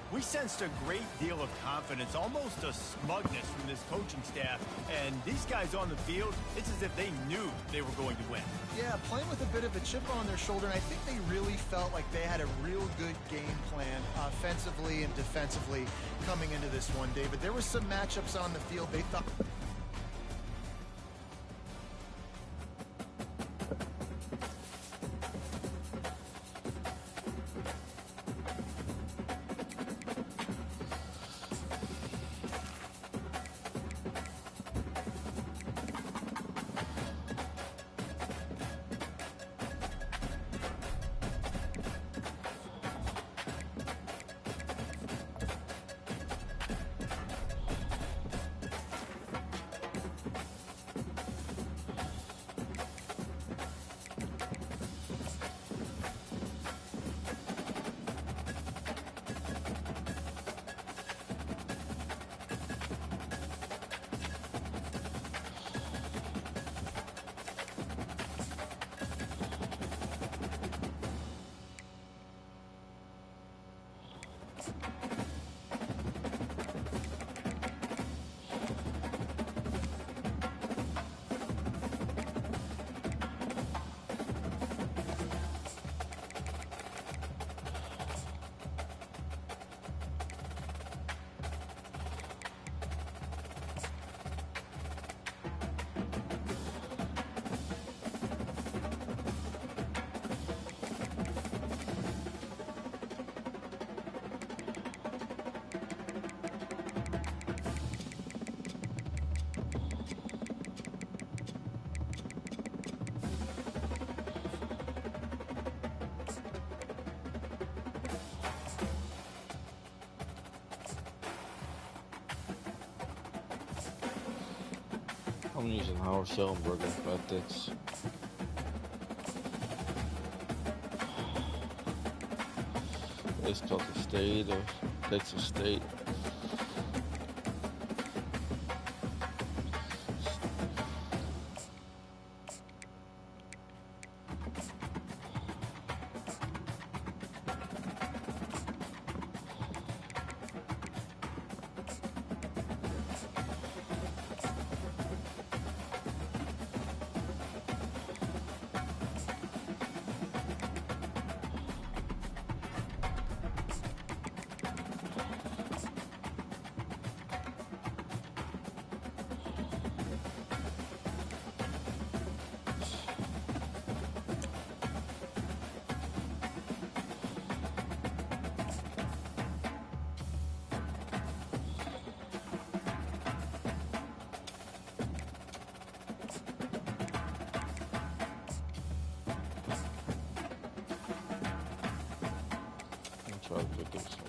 We sensed a great deal of confidence, almost a smugness from this coaching staff. And these guys on the field, it's as if they knew they were going to win. Yeah, playing with a bit of a chip on their shoulder, and I think they really felt like they had a real good game plan offensively and defensively coming into this one, David. There were some matchups on the field they thought... I'm using Howard Schellenberger, but it's Texas State or Texas State. Try to pick up some.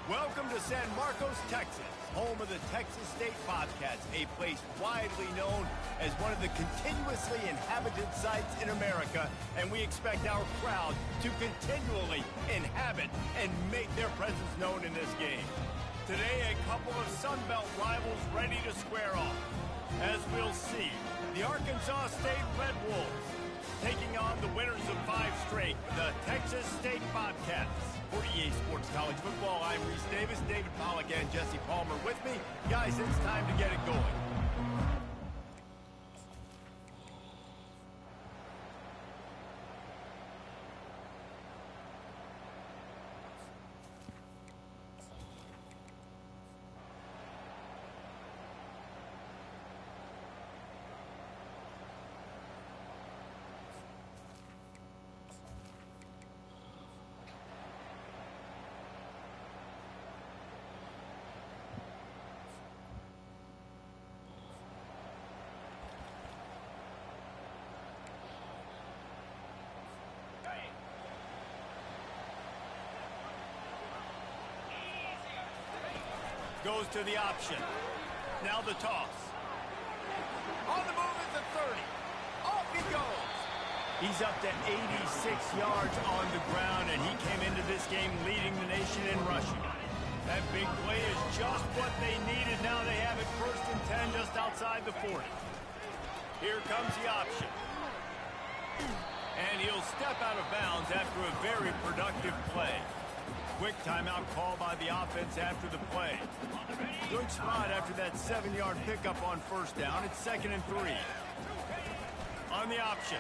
Welcome to San Marcos, Texas, home of the Texas State Bobcats, a place widely known as one of the continuously inhabited sites in America, and we expect our crowd to continually inhabit and make their presence known in this game. Today, a couple of Sun Belt rivals ready to square off. As we'll see, the Arkansas State Red Wolves taking on the winners of 5 straight, the Texas State Bobcats. For EA Sports College Football, I'm Reese Davis, David Pollack, and Jesse Palmer with me. Guys, it's time to get it going. Goes to the option. Now the toss. On the move is the 30. Off he goes. He's up to 86 yards on the ground, and he came into this game leading the nation in rushing. That big play is just what they needed. Now they have it 1st and 10 just outside the 40. Here comes the option. And he'll step out of bounds after a very productive play. Quick timeout call by the offense after the play. Good spot after that 7-yard pickup on 1st down. It's 2nd and 3. On the option.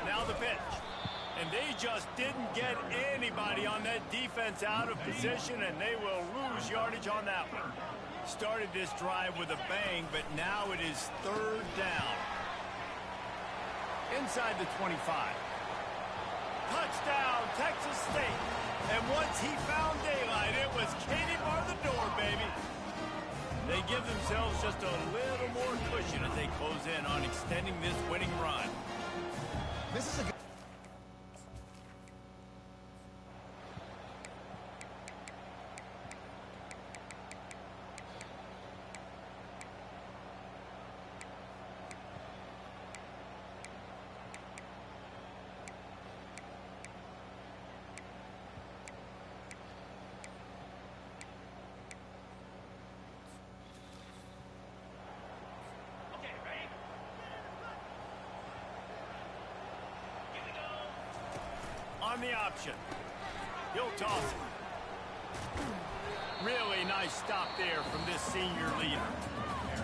Now the pitch. And they just didn't get anybody on that defense out of position, and they will lose yardage on that one. Started this drive with a bang, but now it is 3rd down. Inside the 25. Touchdown, Texas State. And once he found daylight, it was Katie bar the door, baby. They give themselves just a little more cushion as they close in on extending this winning run. This is a good... On the option. He'll toss it. Really nice stop there from this senior leader.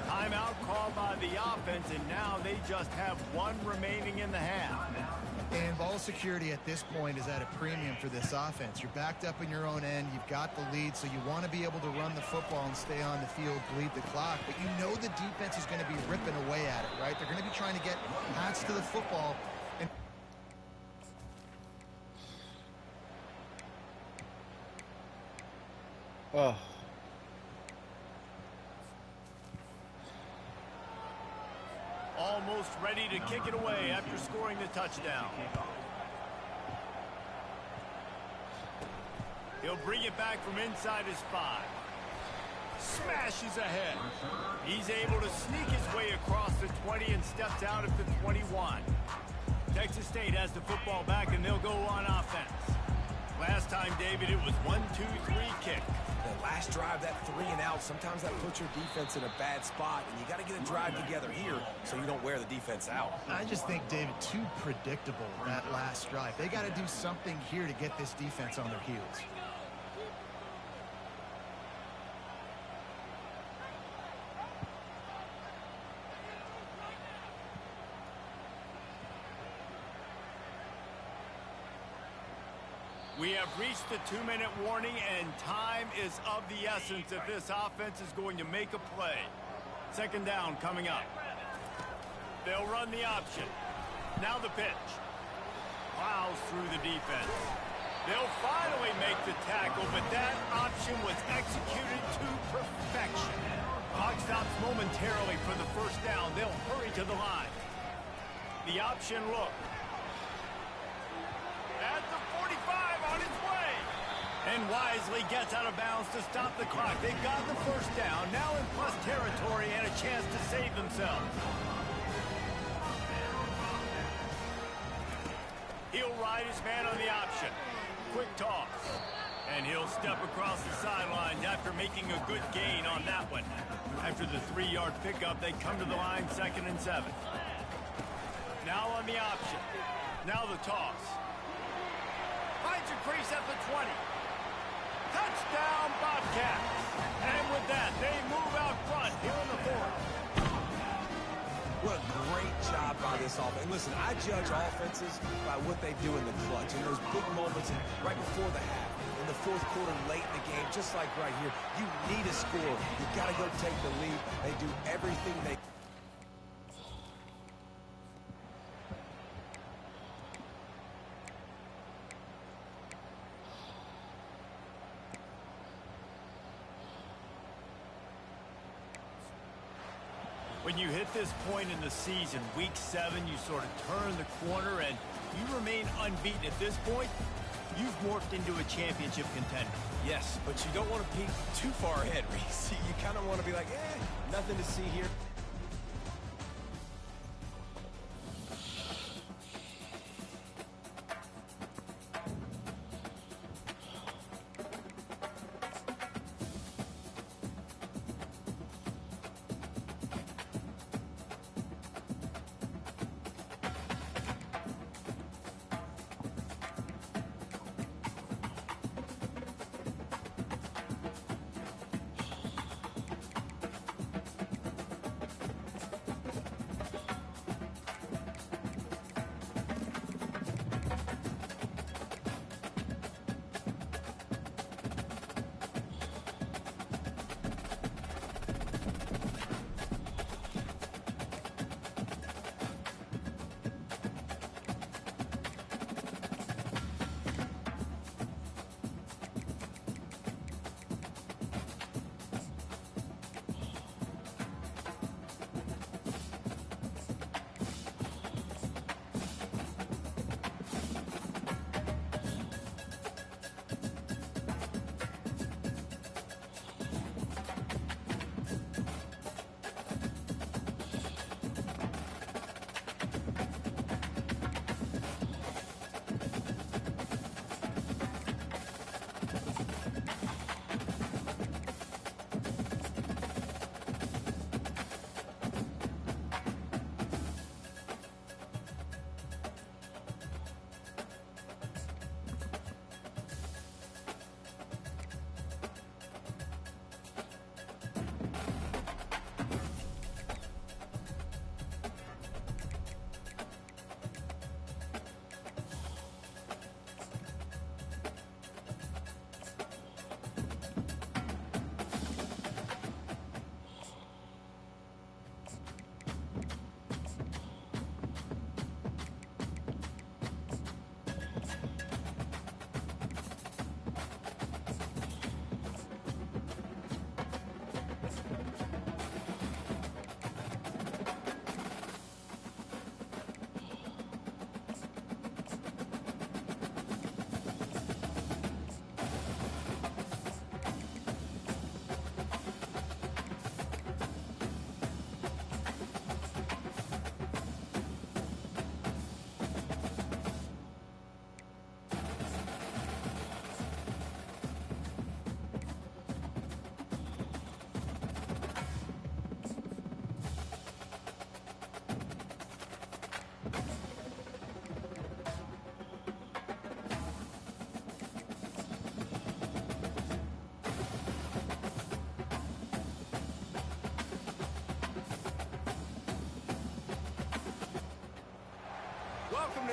Timeout called by the offense, and now they just have one remaining in the half. And ball security at this point is at a premium for this offense. You're backed up in your own end. You've got the lead, so you want to be able to run the football and stay on the field, bleed the clock. But you know the defense is going to be ripping away at it, right? They're going to be trying to get hats to the football. And Almost ready to kick it away after scoring the touchdown. He'll bring it back from inside his 5. Smashes ahead. He's able to sneak his way across the 20 and steps out at the 21. Texas State has the football back, and they'll go on offense. Last time, David, it was 1-2-3 kick. The last drive, that 3 and out, sometimes that puts your defense in a bad spot, and you got to get a drive together here so you don't wear the defense out. I just think, David, too predictable that last drive. They got to do something here to get this defense on their heels. We have reached the 2-minute warning, and time is of the essence if this offense is going to make a play. Second down coming up. They'll run the option. Now the pitch. Plows through the defense. They'll finally make the tackle, but that option was executed to perfection. Clock stops momentarily for the first down. They'll hurry to the line. The option look. At the 45 on its way. And wisely gets out of bounds to stop the clock. They've got the first down, now in plus territory and a chance to save themselves. He'll ride his man on the option. Quick toss. And he'll step across the sidelines after making a good gain on that one. After the 3-yard pickup, they come to the line 2nd and 7. Now on the option. Now the toss. Finds a crease at the 20. Touchdown, Bobcats. And with that, they move out front here in the 4th. What a great job by this offense. And listen, I judge offenses by what they do in the clutch. In those big moments right before the half, in the 4th quarter, late in the game, just like right here, you need a score. You got to go take the lead. They do everything they When you hit this point in the season, week 7, you sort of turn the corner and you remain unbeaten. At this point, you've morphed into a championship contender. Yes, but you don't want to peek too far ahead, Reese. You kind of want to be like, nothing to see here.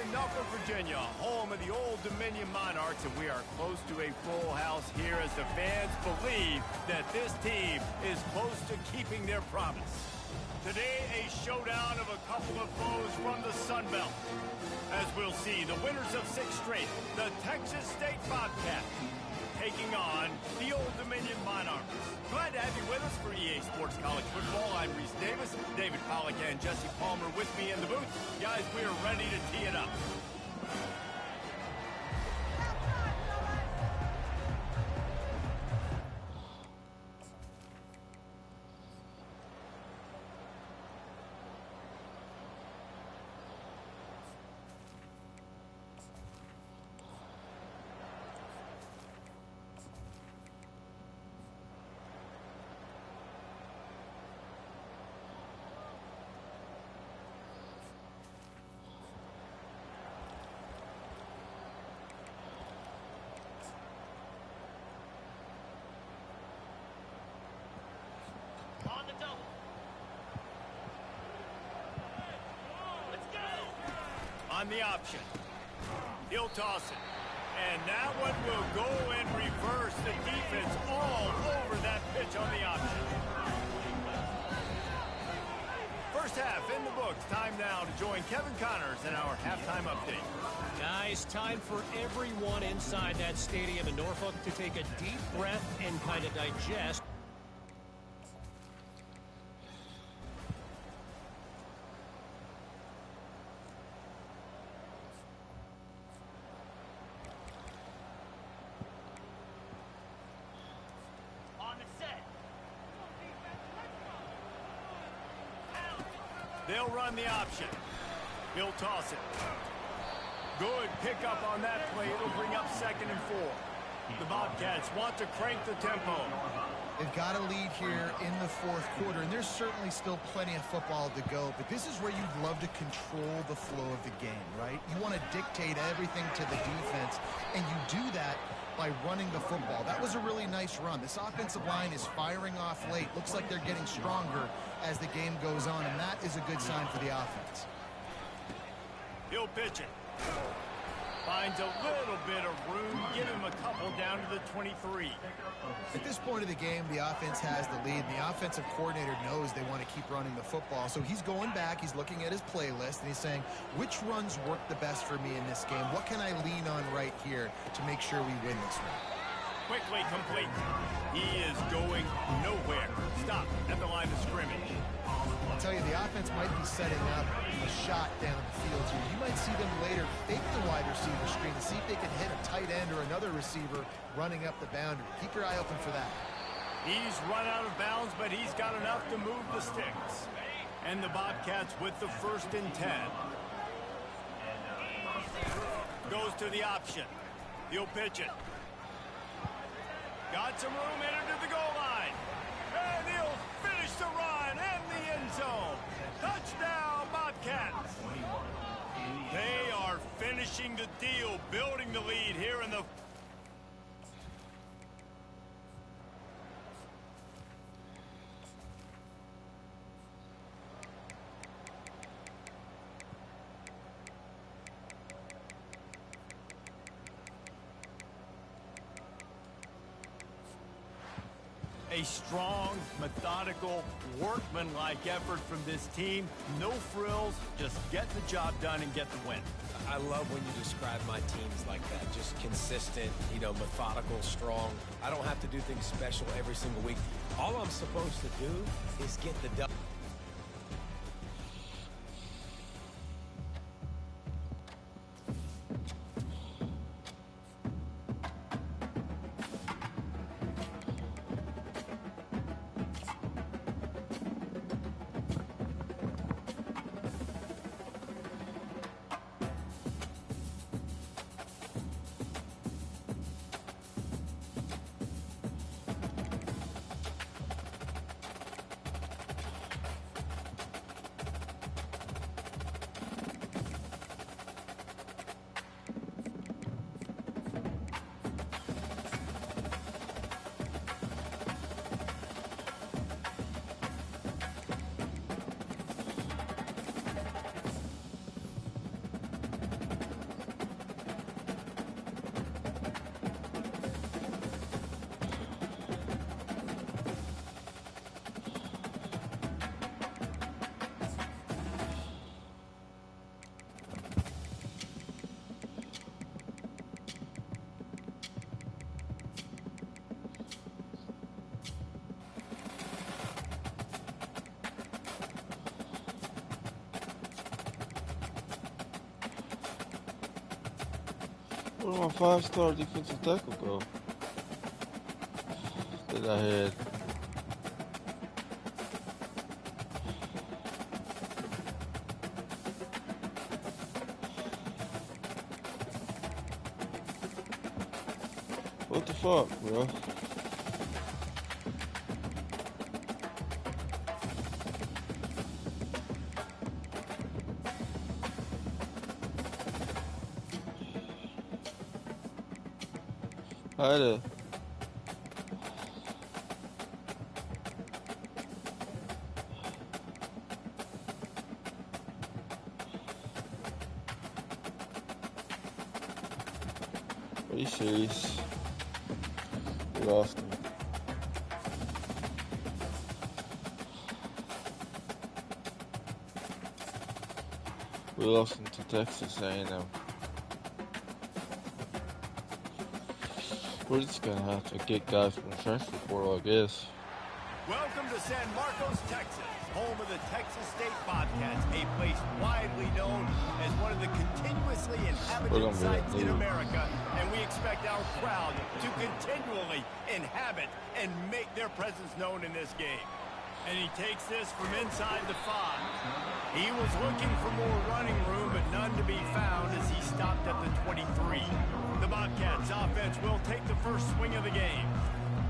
in Norfolk, Virginia, home of the Old Dominion Monarchs, and we are close to a full house here as the fans believe that this team is close to keeping their promise. Today, a showdown of a couple of foes from the Sun Belt. As we'll see, the winners of 6 straight, the Texas State Bobcats, taking on the Old Dominion Monarchs. Glad to have you with us for EA Sports College Football. I'm Reese Davis, David Pollack and Jesse Palmer with me in the booth. Guys, we are ready to tee it up. On the option. He'll toss it. And that one will go in reverse. The defense all over that pitch on the option. First half in the books. Time now to join Kevin Connors in our halftime update. Guys, time for everyone inside that stadium in Norfolk to take a deep breath and kind of digest. They'll run the option. He'll toss it. Good pickup on that play. It'll bring up 2nd and 4. The Bobcats want to crank the tempo. They've got a lead here in the 4th quarter, and there's certainly still plenty of football to go, but this is where you'd love to control the flow of the game, right? You want to dictate everything to the defense, and you do that by running the football. That was a really nice run. This offensive line is firing off late. Looks like they're getting stronger as the game goes on, and that is a good sign for the offense. He'll pitch it. Finds a little bit of room. Give him a couple down to the 23. At this point of the game, the offense has the lead. The offensive coordinator knows they want to keep running the football. So he's going back. He's looking at his playlist, and he's saying, which runs work the best for me in this game? What can I lean on right here to make sure we win this one? Quickly complete. He is going nowhere. Stop at the line of scrimmage. I'll tell you, the offense might be setting up a shot down the field here. You might see them later fake the wide receiver screen to see if they can hit a tight end or another receiver running up the boundary. Keep your eye open for that. He's run out of bounds, but he's got enough to move the sticks. And the Bobcats with the 1st and 10. Goes to the option. He'll pitch it. Got some room entered to the goal line. And he'll finish the run in the end zone. Touchdown, Bobcats. They are finishing the deal, building the lead here in the... A strong, methodical, workmanlike effort from this team. No frills, just get the job done and get the win. I love when you describe my teams like that. Just consistent, methodical, strong. I don't have to do things special every single week. All I'm supposed to do is get the done. Where did my 5-star defensive tackle go? That I had. What the fuck, bro? I had a... Are you serious? We lost him. We lost him to Texas A&M. We're just gonna have to get guys from the transfer portal, I guess. Welcome to San Marcos, Texas, home of the Texas State Bobcats, a place widely known as one of the continuously inhabited sites in America, and we expect our crowd to continually inhabit and make their presence known in this game. And he takes this from inside the 5. He was looking for more running room, but none to be found as he stopped at the 23. The Bobcats offense will take the first swing of the game.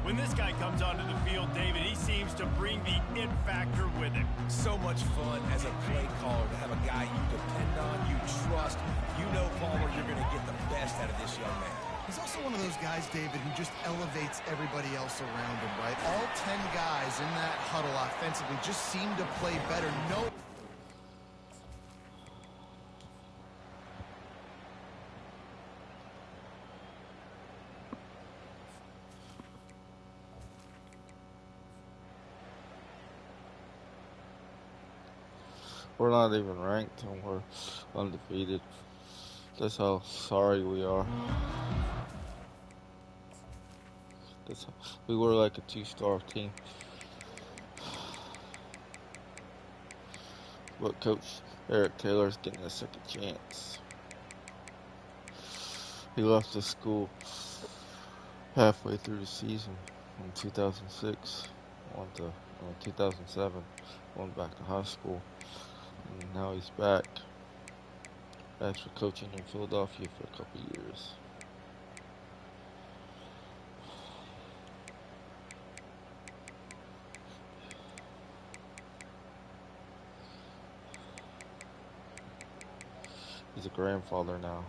When this guy comes onto the field, David, he seems to bring the it factor with him. So much fun as a play caller to have a guy you depend on, you trust. You know, Palmer, you're going to get the best out of this young man. He's also one of those guys, David, who just elevates everybody else around him, right? All 10 guys in that huddle offensively just seem to play better. No. We're not even ranked and we're undefeated. That's how sorry we are. We were like a 2-star team. But Coach Eric Taylor's getting a second chance. He left the school halfway through the season in 2006. Went to 2007. Went back to high school. And now he's back after coaching in Philadelphia for a couple years. He's a grandfather now.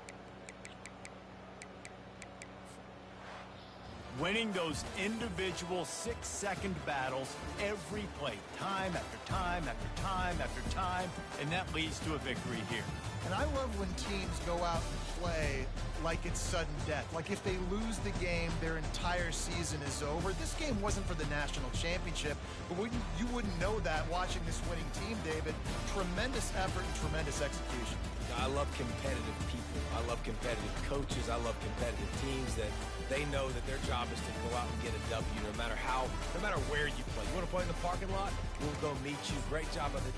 Winning those individual 6-second battles every play, time after time after time after time, and that leads to a victory here. And I love when teams go out and play like it's sudden death. Like if they lose the game, their entire season is over. This game wasn't for the national championship, but you wouldn't know that watching this winning team, David. Tremendous effort and tremendous execution. I love competitive people. I love competitive coaches. I love competitive teams that they know that their job is to go out and get a W no matter where you play. You want to play in the parking lot? We'll go meet you. Great job of the...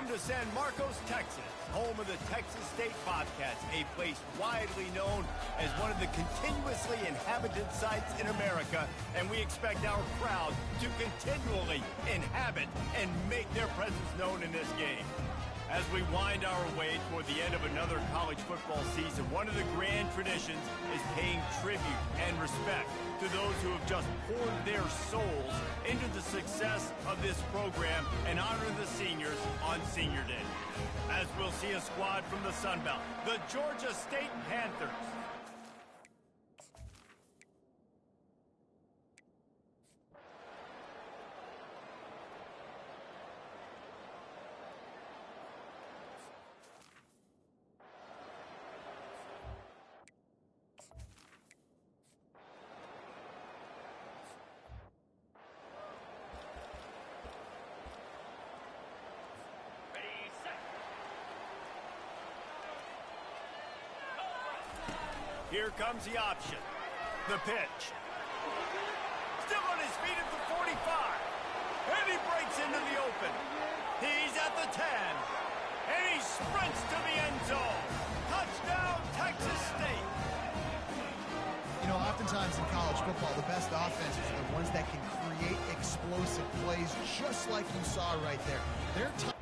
Welcome to San Marcos, Texas, home of the Texas State Bobcats, a place widely known as one of the continuously inhabited sites in America, and we expect our crowd to continually inhabit and make their presence known in this game. As we wind our way toward the end of another college football season, one of the grand traditions is paying tribute and respect to those who have just poured their souls into the success of this program and honor the seniors on Senior Day. As we'll see a squad from the Sun Belt, the Georgia State Panthers. Here comes the option. The pitch. Still on his feet at the 45. And he breaks into the open. He's at the 10. And he sprints to the end zone. Touchdown, Texas State. You know, oftentimes in college football, the best offenses are the ones that can create explosive plays, just like you saw right there. They're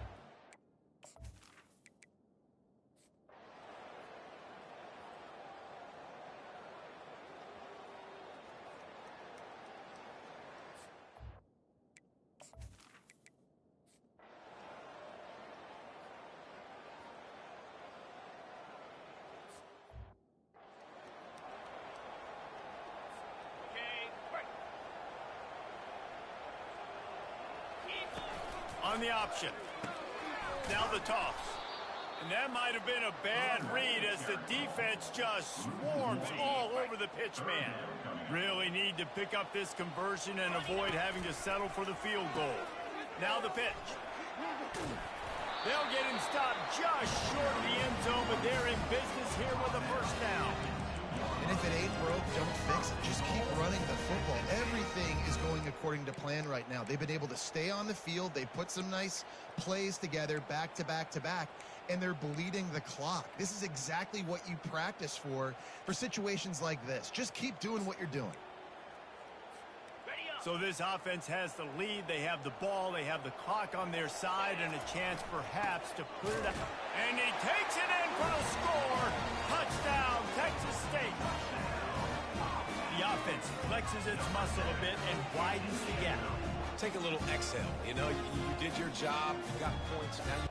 on the option. Now the toss. And that might have been a bad read as the defense just swarms all over the pitch man. Really need to pick up this conversion and avoid having to settle for the field goal. Now the pitch. They'll get him stopped just short of the end zone, but they're in business here with a first down. And if it ain't broke, don't fix it. Just keep running the football. Everything is going according to plan right now. They've been able to stay on the field. They've put some nice plays together back to back to back, and they're bleeding the clock. This is exactly what you practice for situations like this. Just keep doing what you're doing. So this offense has the lead. They have the ball. They have the clock on their side and a chance perhaps to put it out. And he takes it in for the score. Touchdown, Texas State. The offense flexes its muscle a bit and widens the gap. Take a little exhale. You know, you did your job. You got points. Now you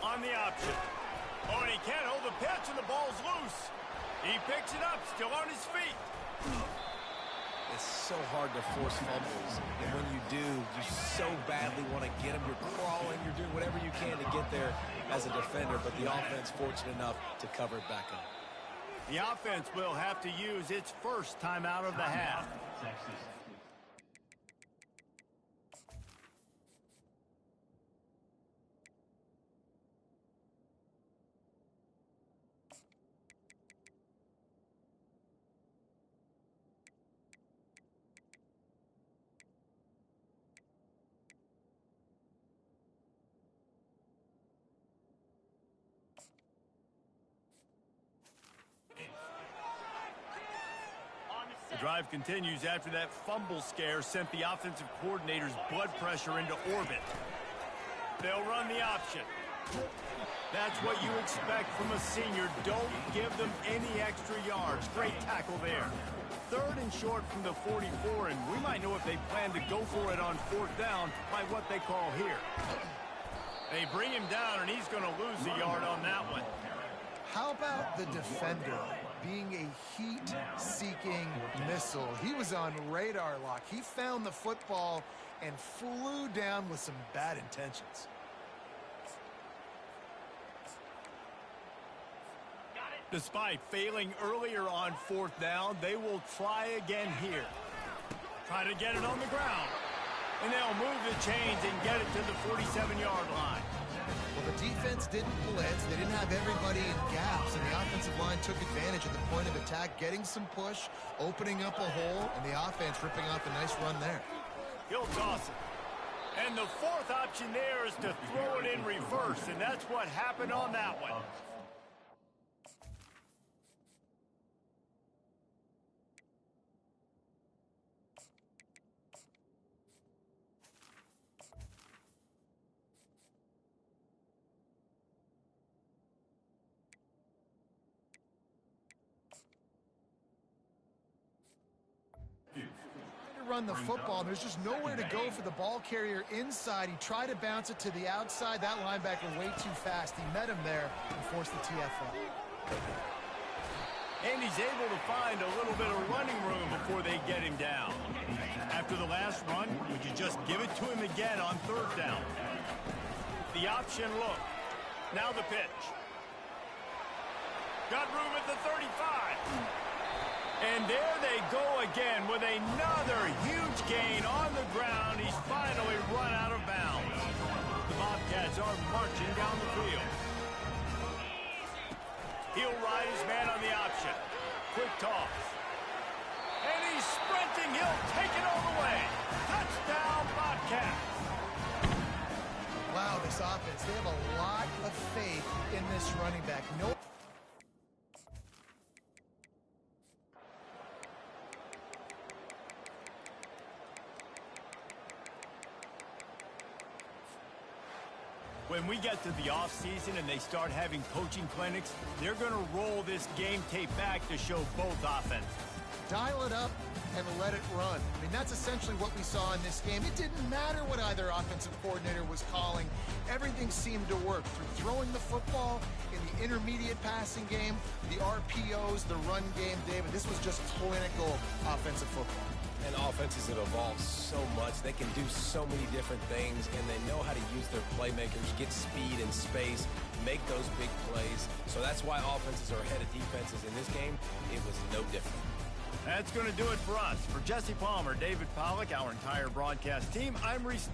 on the option. Oh, and he can't hold the pitch, and the ball's loose. He picks it up, still on his feet. It's so hard to force fumbles, and when you do, you so badly want to get them. You're crawling, you're doing whatever you can to get there as a defender, but the offense fortunate enough to cover it back up. The offense will have to use its first timeout of the half. Texas. The drive continues after that fumble scare sent the offensive coordinator's blood pressure into orbit. They'll run the option. That's what you expect from a senior. Don't give them any extra yards. Great tackle there. Third and short from the 44, and we might know if they plan to go for it on fourth down by what they call here. They bring him down, and he's going to lose a yard on that one. How about the defender being a heat-seeking missile? He was on radar lock. He found the football and flew down with some bad intentions. Despite failing earlier on 4th down, they will try again here. Try to get it on the ground. And they'll move the chains and get it to the 47-yard line. Well, the defense didn't blitz. They didn't have everybody in gaps, and the offensive line took advantage of the point of attack, getting some push, opening up a hole, and the offense ripping off a nice run there. He'll toss it. And the 4th option there is to throw it in reverse, and that's what happened on that one. Run the football. There's just nowhere to go for the ball carrier inside. He tried to bounce it to the outside. That linebacker way too fast. He met him there and forced the TFL. And he's able to find a little bit of running room before they get him down. After the last run, would you just give it to him again on 3rd down? The option look. Now the pitch. Got room at the 35. And there they go again with another huge gain on the ground. He's finally run out of bounds. The Bobcats are marching down the field. He'll ride his man on the option. Quick toss. And he's sprinting. He'll take it all the way. Touchdown, Bobcats. Wow, this offense, they have a lot of faith in this running back. No. When we get to the offseason and they start having coaching clinics, they're going to roll this game tape back to show both offenses. Dial it up and let it run. I mean, that's essentially what we saw in this game. It didn't matter what either offensive coordinator was calling. Everything seemed to work through throwing the football, in the intermediate passing game, the RPOs, the run game, David. This was just clinical offensive football. And offenses that evolve so much, they can do so many different things, and they know how to use their playmakers, get speed and space, make those big plays. So that's why offenses are ahead of defenses in this game. It was no different. That's going to do it for us. For Jesse Palmer, David Pollack, our entire broadcast team, I'm Reese.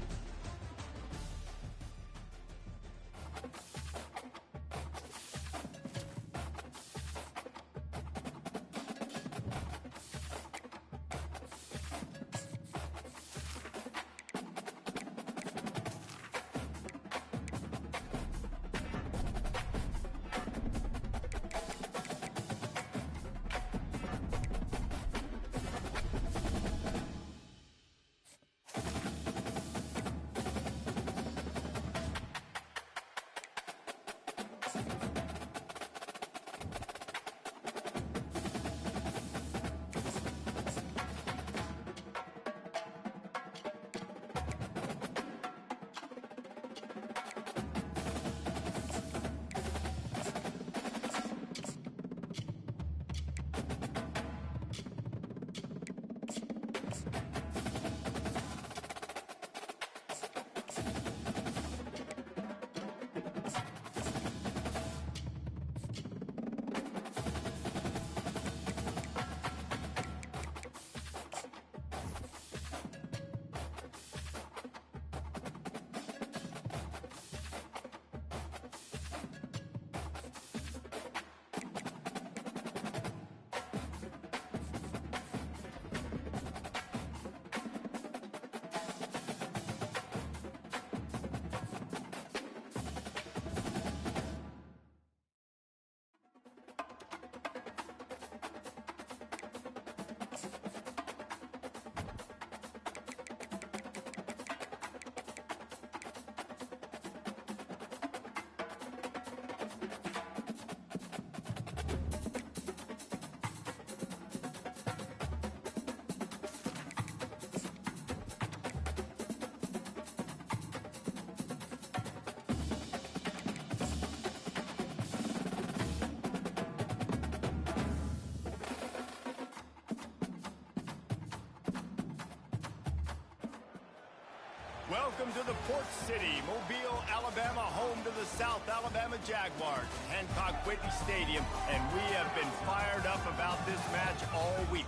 Welcome to the Port City, Mobile, Alabama, home to the South Alabama Jaguars, Hancock Whitney Stadium, and we have been fired up about this match all week.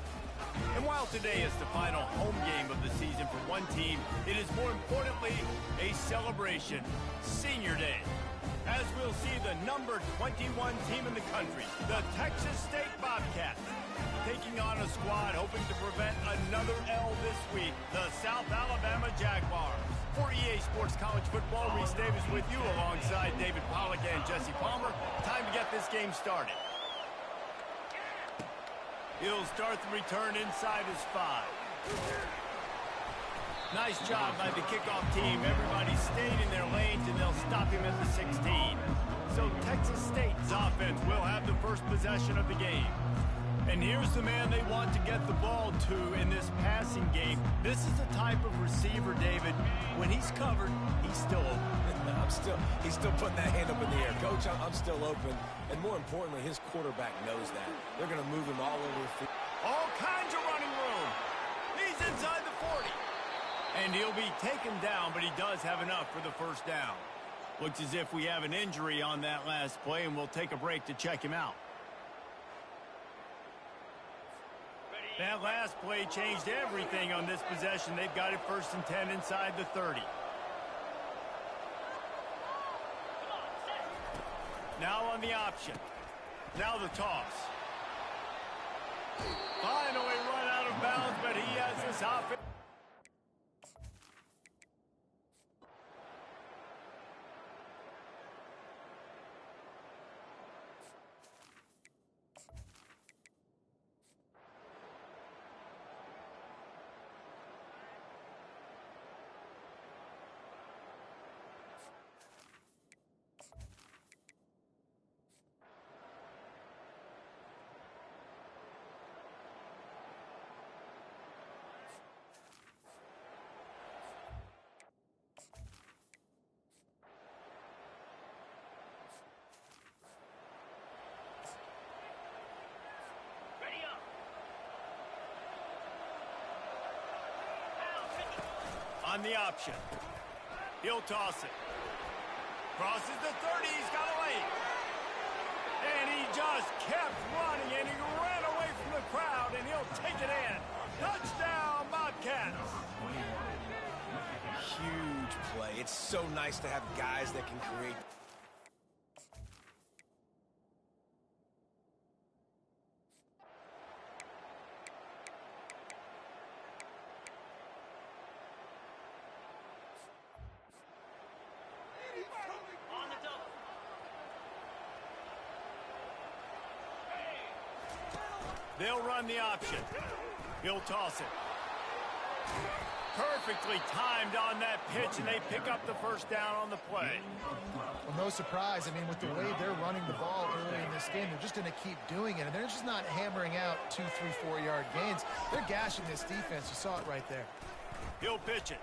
And while today is the final home game of the season for one team, it is more importantly a celebration, Senior Day. As we'll see the number 21 team in the country, the Texas State Bobcats, taking on a squad hoping to prevent another L this week, the South Alabama Jaguars. For EA Sports College Football, Reese Davis with you alongside David Pollack and Jesse Palmer. Time to get this game started. He'll start the return inside his 5. Nice job by the kickoff team. Everybody stayed in their lanes, and they'll stop him at the 16. So Texas State's offense will have the first possession of the game. And here's the man they want to get the ball to in this passing game. This is the type of receiver, David, when he's covered, he's still open. He's still putting that hand up in the air. Coach, I'm still open. And more importantly, his quarterback knows that. They're going to move him all over the field. All kinds of running room. He's inside the 40. And he'll be taken down, but he does have enough for the first down. Looks as if we have an injury on that last play, and we'll take a break to check him out. That last play changed everything on this possession. They've got it 1st and 10 inside the 30. Now on the option. Now the toss. Finally run out of bounds, but he has this offense. On the option. He'll toss it. Crosses the 30. He's got a lane. And he just kept running, and he ran away from the crowd, and he'll take it in. Touchdown, Bobcats. Huge play. It's so nice to have guys that can create. They'll run the option. He'll toss it. Perfectly timed on that pitch, and they pick up the first down on the play. Well, no surprise. I mean, with the way they're running the ball early in this game, they're just going to keep doing it. And they're just not hammering out 2, 3, 4-yard gains. They're gashing this defense. You saw it right there. He'll pitch it.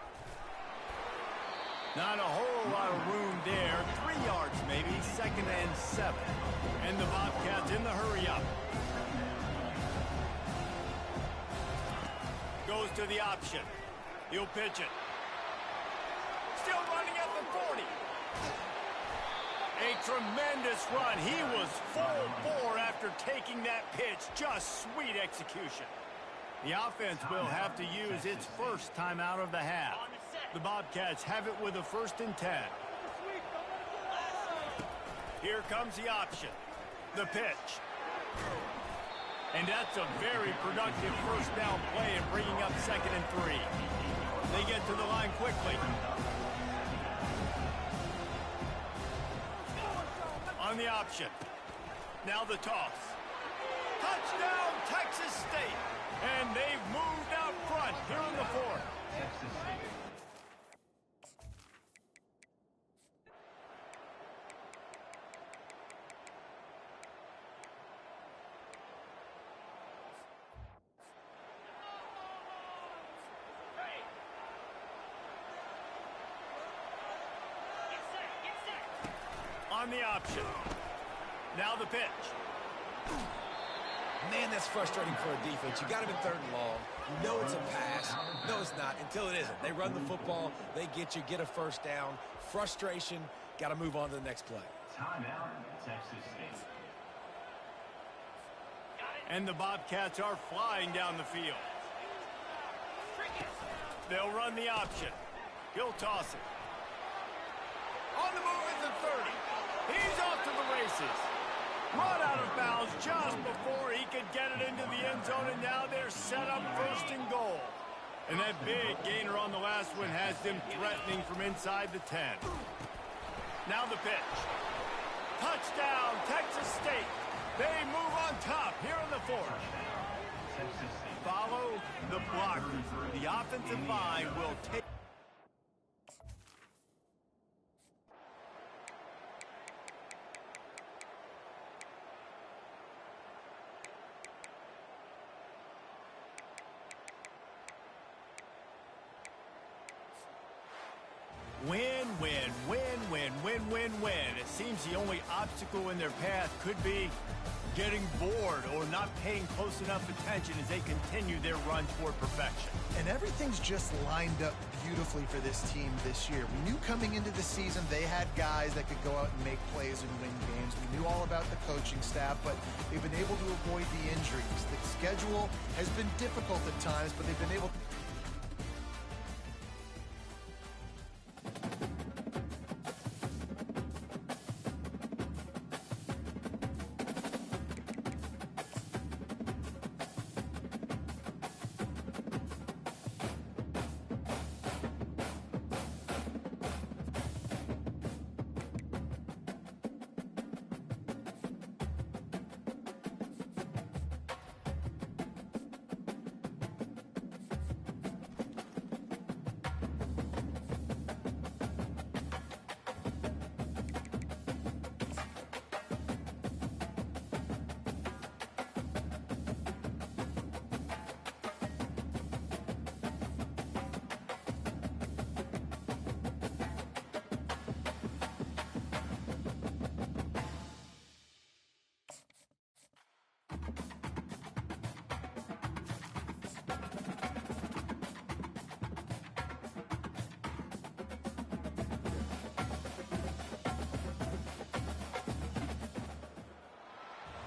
Not a whole lot of room there. 3 yards maybe, 2nd and 7. And the Bobcats in the hurry up. Goes to the option. He'll pitch it. Still running at the 40. A tremendous run. He was full bore after taking that pitch. Just sweet execution. The offense will have to use its first timeout of the half. The Bobcats have it with a 1st and 10. Here comes the option. The pitch. And that's a very productive first down play and bringing up 2nd and 3. They get to the line quickly. On the option. Now the toss. Touchdown, Texas State. And they've moved out front here in the 4th. Texas State. On the option. Now the pitch. Man, that's frustrating for a defense. You got him in 3rd and long. You know it's a pass. No, it's not until it isn't. They run the football. They get you, get a first down. Frustration. Got to move on to the next play. Timeout, Texas State. And the Bobcats are flying down the field. They'll run the option. He'll toss it. On the move at the 30. He's off to the races. Run out of bounds just before he could get it into the end zone, and now they're set up 1st and goal. And that big gainer on the last one has them threatening from inside the 10. Now the pitch. Touchdown, Texas State. They move on top here in the 4th. Follow the blocker. The offensive line will take. Win, win, win, win, win, win, win. It seems the only obstacle in their path could be getting bored or not paying close enough attention as they continue their run toward perfection. And everything's just lined up beautifully for this team this year. We knew coming into the season they had guys that could go out and make plays and win games. We knew all about the coaching staff, but they've been able to avoid the injuries. The schedule has been difficult at times, but they've been able to...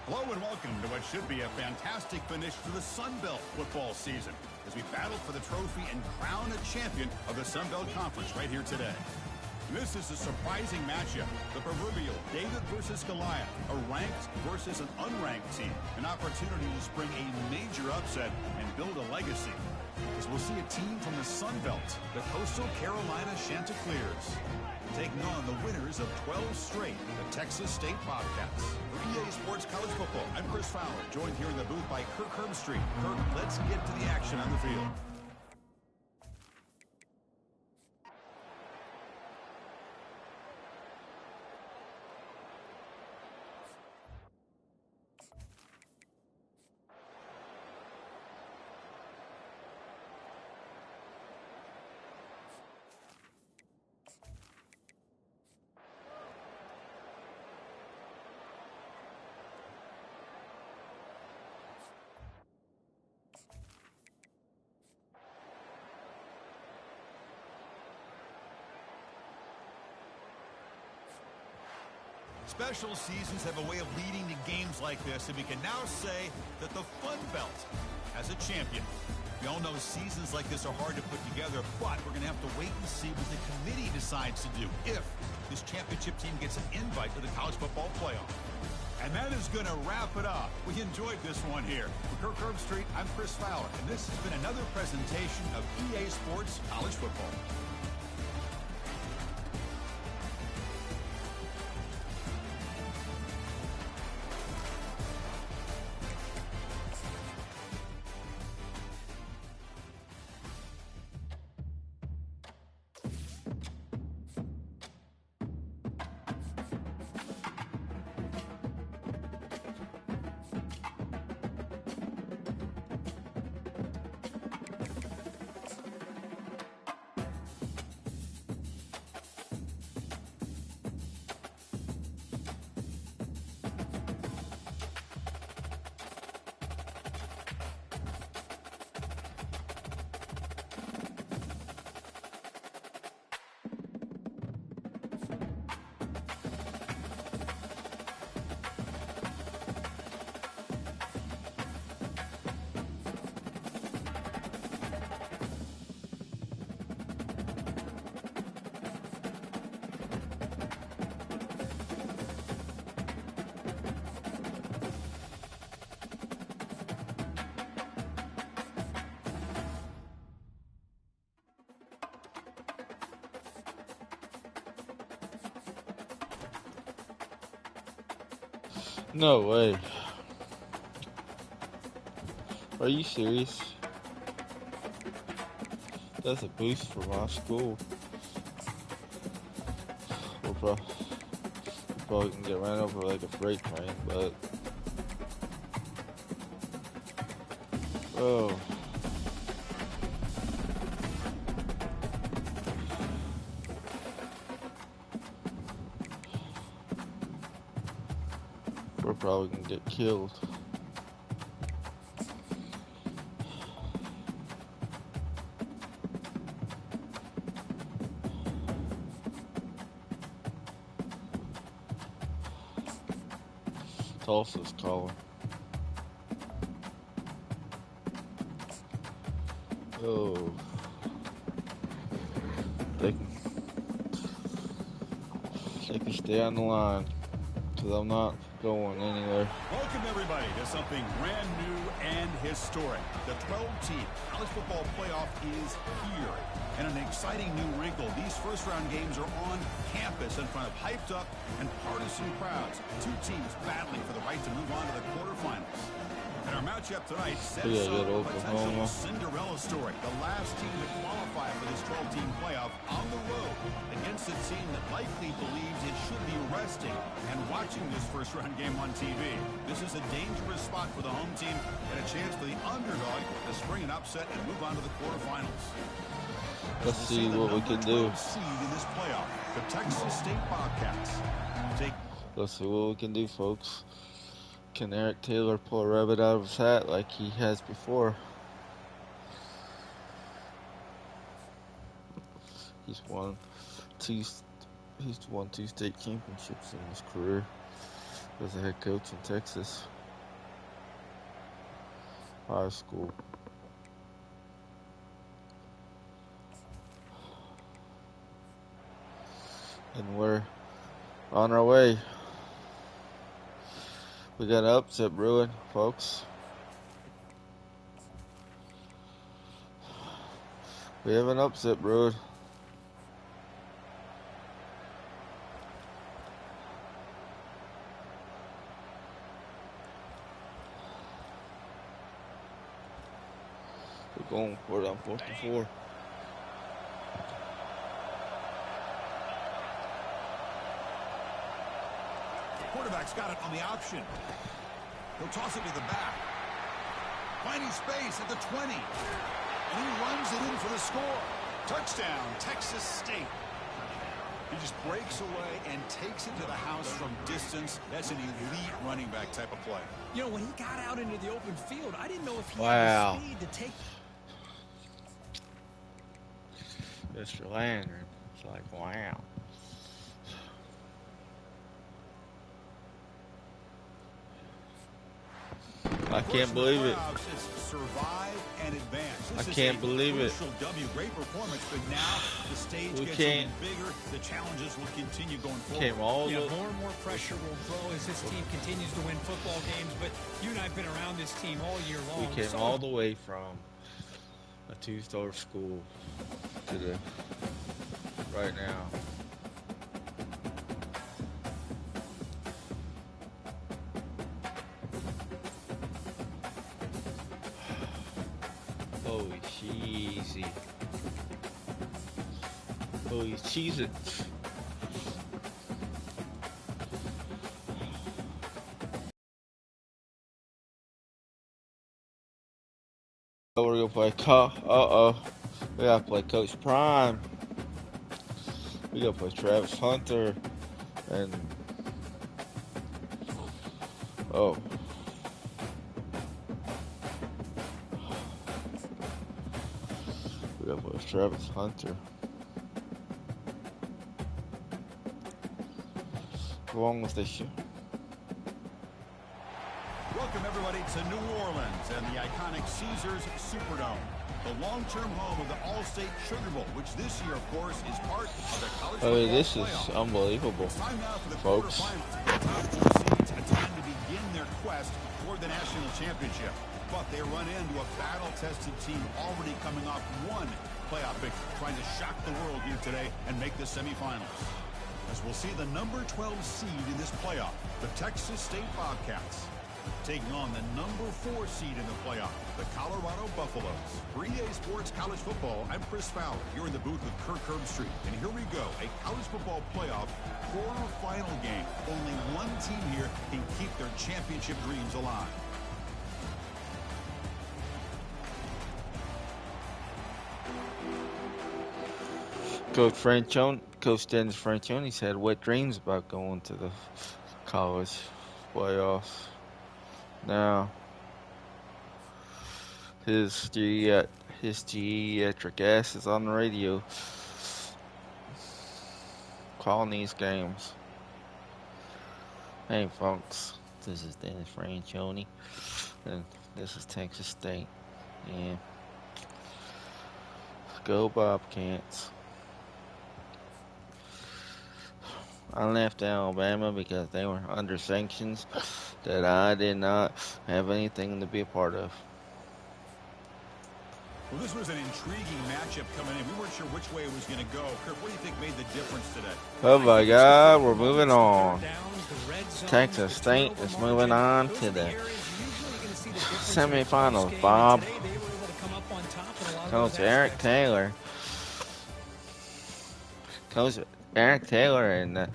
Hello and welcome to what should be a fantastic finish to the Sun Belt football season as we battle for the trophy and crown a champion of the Sun Belt Conference right here today. This is a surprising matchup, the proverbial David versus Goliath, a ranked versus an unranked team, an opportunity to spring a major upset and build a legacy. As we'll see a team from the Sun Belt, the Coastal Carolina Chanticleers, taking on the winners of 12 straight, the Texas State Bobcats. For EA Sports College Football, I'm Chris Fowler, joined here in the booth by Kirk Herbstreit. Kirk, let's get to the action on the field. Special seasons have a way of leading to games like this, and we can now say that the Fun Belt has a champion. We all know seasons like this are hard to put together, but we're going to have to wait and see what the committee decides to do if this championship team gets an invite to the college football playoff. And that is going to wrap it up. We enjoyed this one here. For Kirk Herbstreit, I'm Chris Fowler, and this has been another presentation of EA Sports College Football. No way. Are you serious? That's a boost for my school. We'll probably can get ran over like a freight train, but oh. We're probably gonna get killed. Tulsa's calling. Oh. They can stay on the line, because I'm not going anywhere. Welcome, everybody, to something brand new and historic. The 12-team college football playoff is here. And an exciting new wrinkle, these first-round games are on campus in front of hyped-up and partisan crowds. Two teams battling for the right to move on to the quarterfinals. And our matchup tonight sets up a potential Cinderella story. The last team to qualify for this 12-team playoff on the road against a team that likely believes it should be resting and watching this first-round game on TV. This is a dangerous spot for the home team and a chance for the underdog to spring an upset and move on to the quarterfinals. Let's see what we can do. Seed in this playoff, the Texas State Bobcats. Let's see what we can do, folks. Can Eric Taylor pull a rabbit out of his hat like he has before? He's won two state championships in his career as a head coach in Texas high school. And we're on our way. We got an upset brewing, folks. We have an upset brewing. We're going for it on 4th and 4. Quarterback's got it on the option. He'll toss it to the back. Finding space at the 20. And he runs it in for the score. Touchdown, Texas State. He just breaks away and takes it to the house from distance. That's an elite running back type of play. You know, when he got out into the open field, I didn't know if he had the speed to take. Mr. Landry. It's like, wow. I can't believe it. Survive and advance. I can't believe it. Great performance, but now the stage gets even bigger. The challenges will continue going forward. More and more pressure will grow as this team continues to win football games. But you and I have been around this team all year long. We came all the way from a two-star school to the right now. Holy cheesy. Holy cheese it. We're gonna play we gotta play Coach Prime. We gotta play Travis Hunter and we gotta play Travis Hunter. Along with this show. Welcome, everybody, to New Orleans and the iconic Caesars Superdome, the long-term home of the All-State Sugar Bowl, which this year, of course, is part of the college football this playoff. is unbelievable, It's time now for the folks. quarterfinals. The top four seeds, a time to begin their quest toward the national championship. But they run into a battle-tested team already coming off one playoff victory, trying to shock the world here today and make the semifinals. as we'll see the number 12 seed in this playoff, the Texas State Bobcats, taking on the number 4 seed in the playoff, the Colorado Buffaloes. For EA Sports College Football, I'm Chris Fowler. You're in the booth with Kirk Herbstreit. And here we go, a college football playoff quarterfinal game. Only one team here can keep their championship dreams alive. Coach Dennis Franchione's had wet dreams about going to the college playoffs. Now, his geriatric ass is on the radio calling these games. Hey folks, this is Dennis Franchione, and this is Texas State. Yeah. Go Bobcats. I left Alabama because they were under sanctions that I did not have anything to be a part of. Well, this was an intriguing matchup coming in. We weren't sure which way it was going to go. Kirk, what do you think made the difference today? Oh my God, we're moving on. Texas State is moving on to the semifinals, Bob. Coach Eric Taylor and the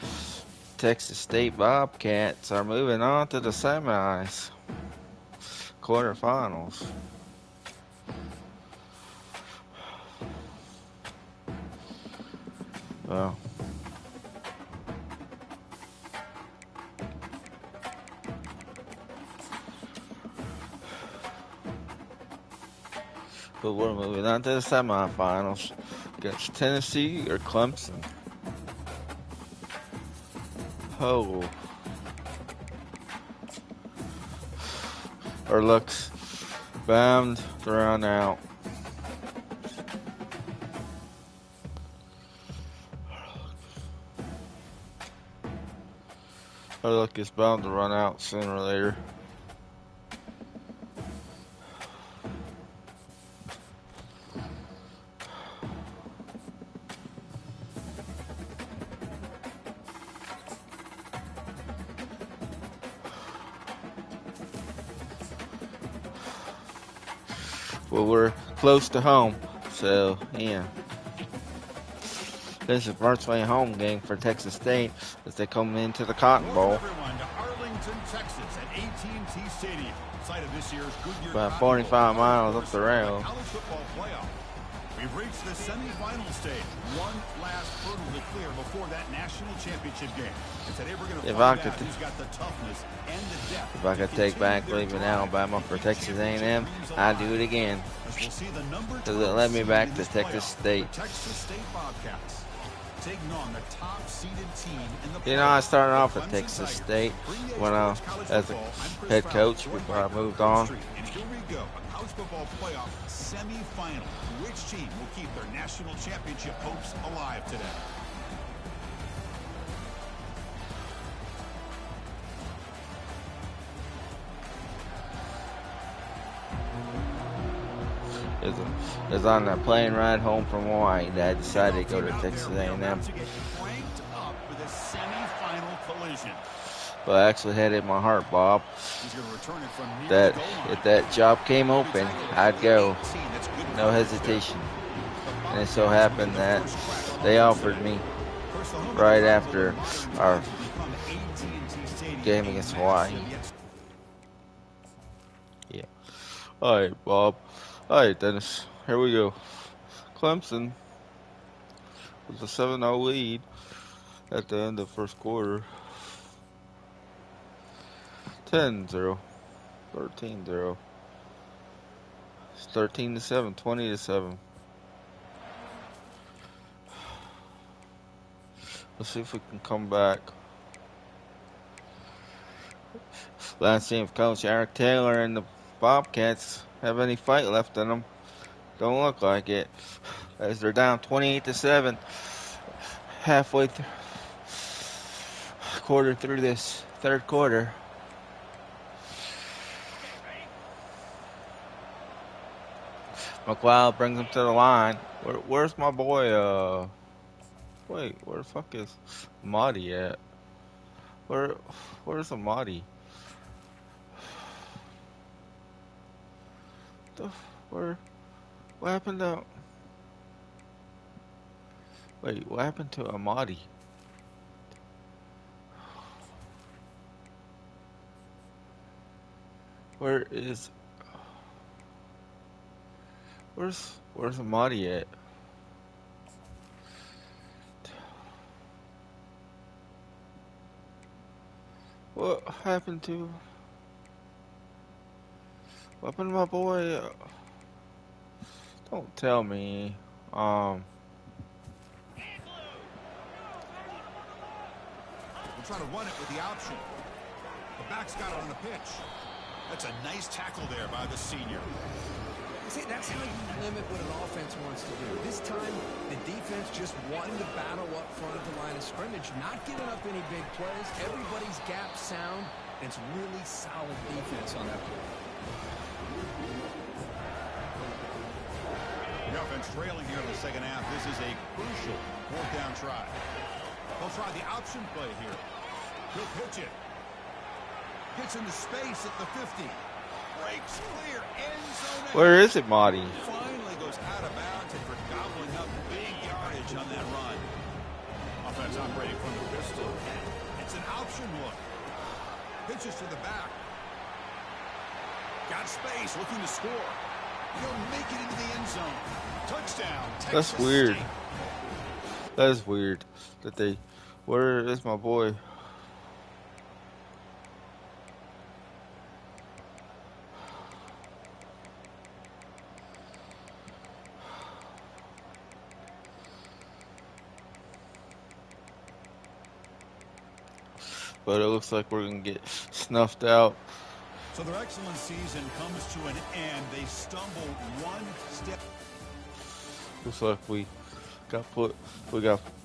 Texas State Bobcats are moving on to the semis, quarterfinals. Well, but we're moving on to the semifinals against Tennessee or Clemson. Oh. Or looks bound to run out. Our luck is bound to run out sooner or later. Well, we're close to home, so yeah. This is virtually a home game for Texas State as they come into the Cotton Bowl. Everyone to Arlington, Texas at AT&T Stadium, site of this year's Goodyear About 45 miles up the rail. College football playoff. We've reached the semifinal stage. One last hurdle to clear before that national championship game. And today we're going to find out who's got the toughness and the depth. If I could take back leaving Alabama for Texas A&M, I'd do it again. Because it led me back to Texas State. Texas State Bobcats taking on the top-seeded team in the playoff. You know, I started off at Texas State when as a head coach before I moved on. And here we go, a college football playoff semifinal. Which team will keep their national championship hopes alive today? As on the plane ride home from Hawaii, I decided to go to Texas A&M. But I actually had it in my heart, Bob, that if that job came open, I'd go. No hesitation. And it so happened that they offered me right after our game against Hawaii. Yeah. All right, Bob. All right, Dennis. Here we go. Clemson with a 7-0 lead at the end of the first quarter. 10-0. 13-0. It's 13-7. 20-7. Let's see if we can come back. Last team of Coach Eric Taylor and the Bobcats have any fight left in them. Don't look like it, as they're down 28-7 halfway quarter through this third quarter. McLeod brings him to the line. Where's my boy Wait, where the fuck is Amadi at? Where's Amadi? The, where? What happened to? Wait, what happened to Amadi? Where's Amadi at? What happened to my boy? Don't tell me. We'll try to run it with the option. The back's got it on the pitch. That's a nice tackle there by the senior. See, that's how you limit what an offense wants to do. This time, the defense just wanting to battle up front at the line of scrimmage, not giving up any big plays. Everybody's gap sound, and it's really solid defense on that play. The offense trailing here in the second half. This is a crucial fourth down try. They'll try the option play here. He'll pitch it. Gets into space at the 50. Breaks clear. End zone. Where is it, Marty? Finally goes out of bounds and for gobbling up big yardage on that run. Offense operating from the pistol. It's an option look. Pitches to the back. Got space, looking to score. He'll make it into the end zone. Touchdown, Texas That's weird. State. That is weird. That they. Where is my boy? But it looks like we're going to get snuffed out. So their excellent season comes to an end. They stumble one step. Looks like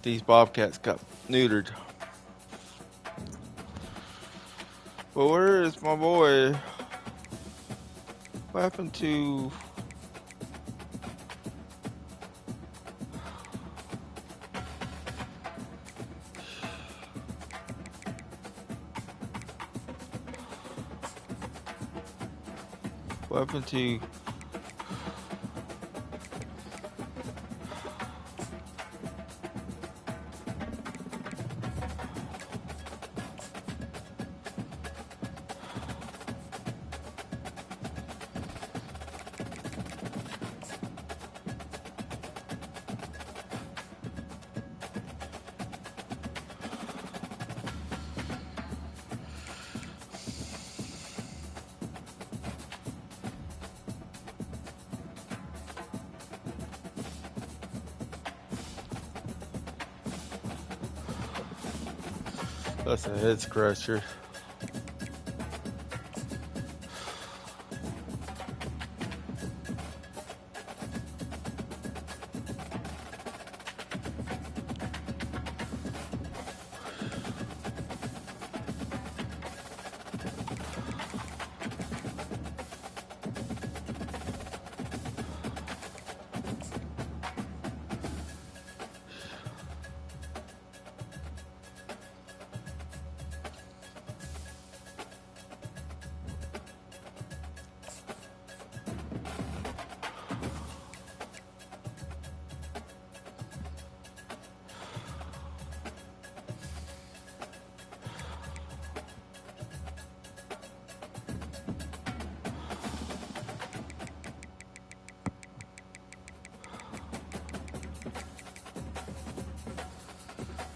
these Bobcats got neutered. But where is my boy? What happened to... What happened to... That's a head scratcher.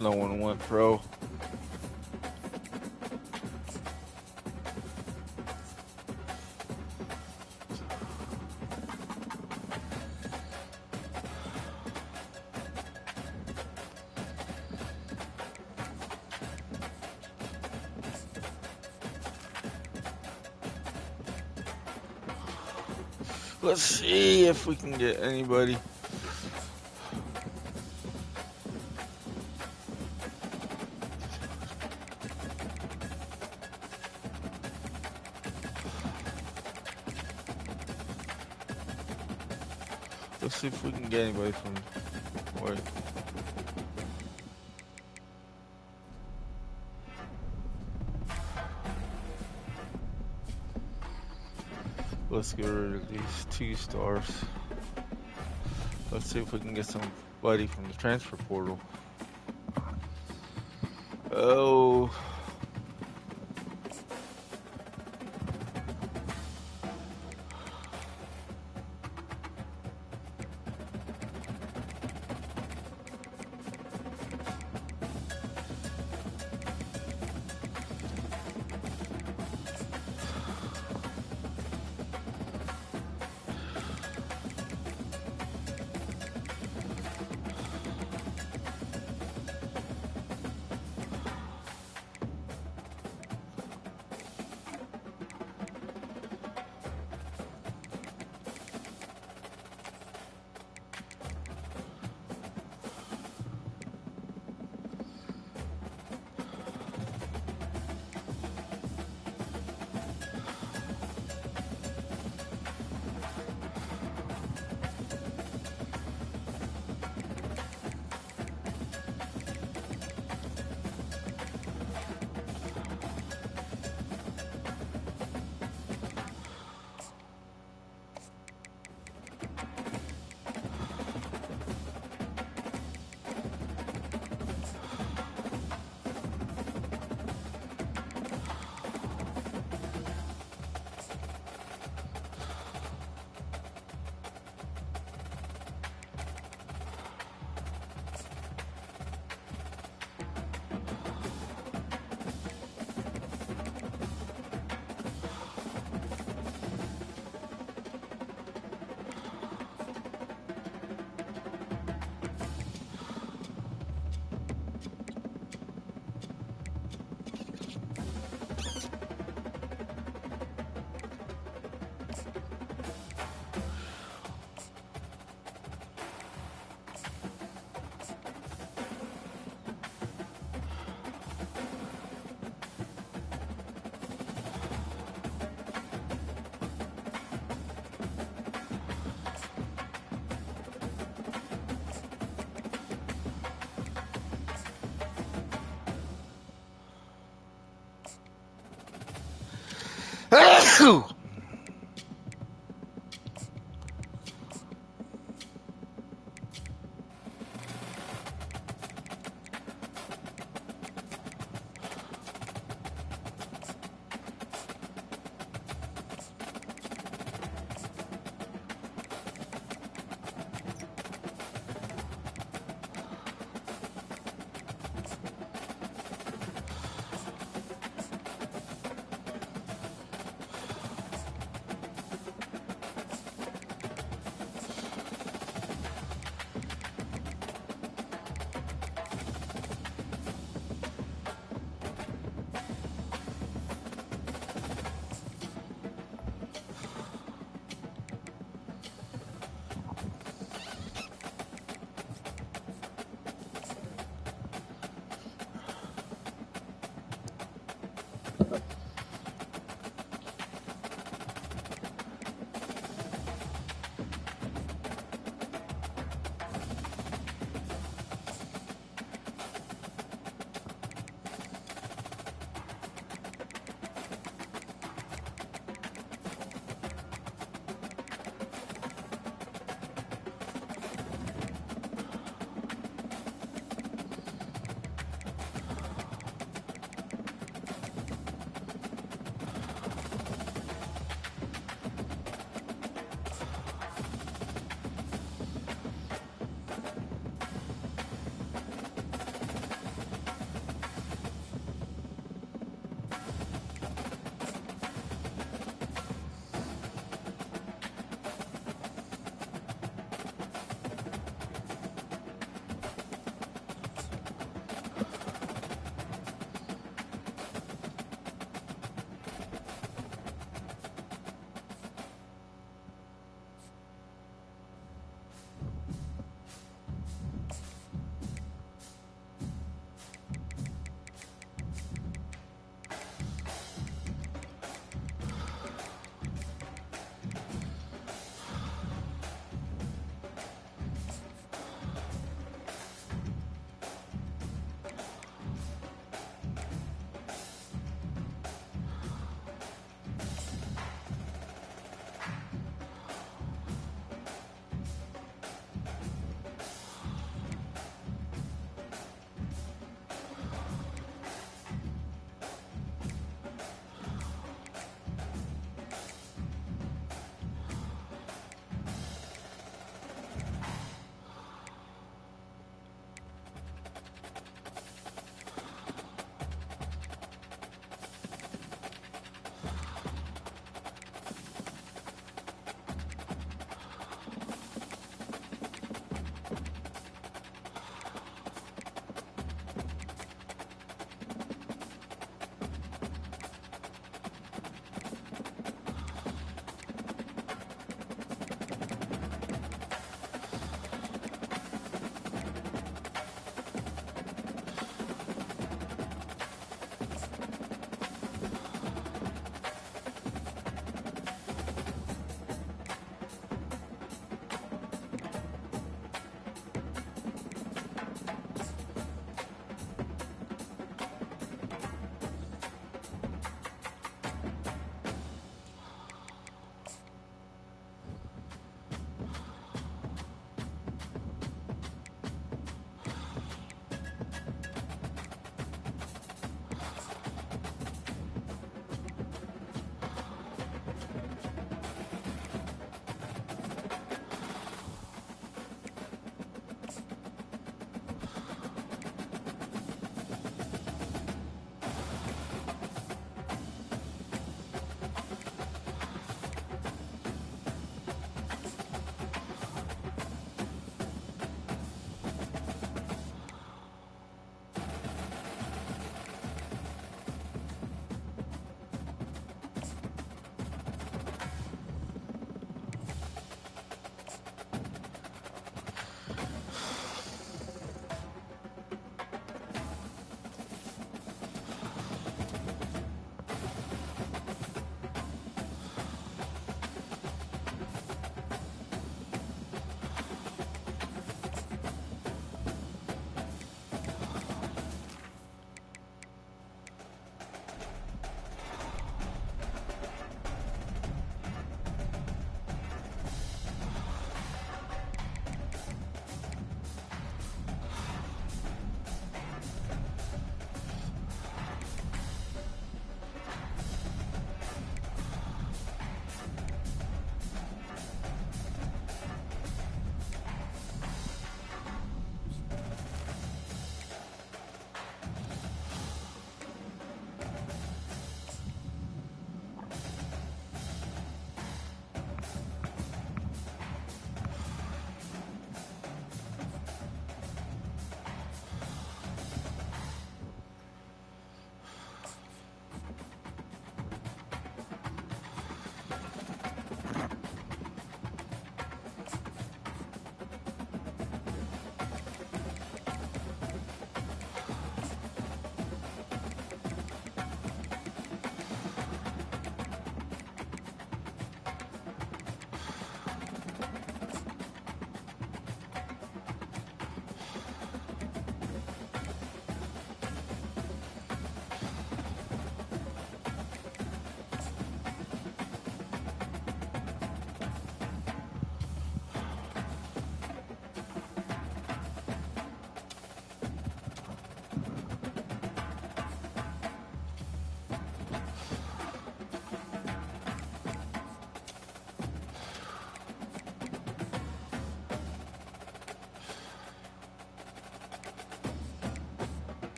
No one went pro. Let's see if we can get anybody. Let's see if we can get anybody from where. Let's get rid of these 2 stars. Let's see if we can get somebody from the transfer portal. Oh.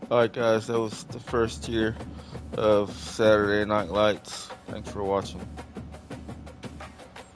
Alright guys, that was the first tier of Saturday Night Lights. Thanks for watching.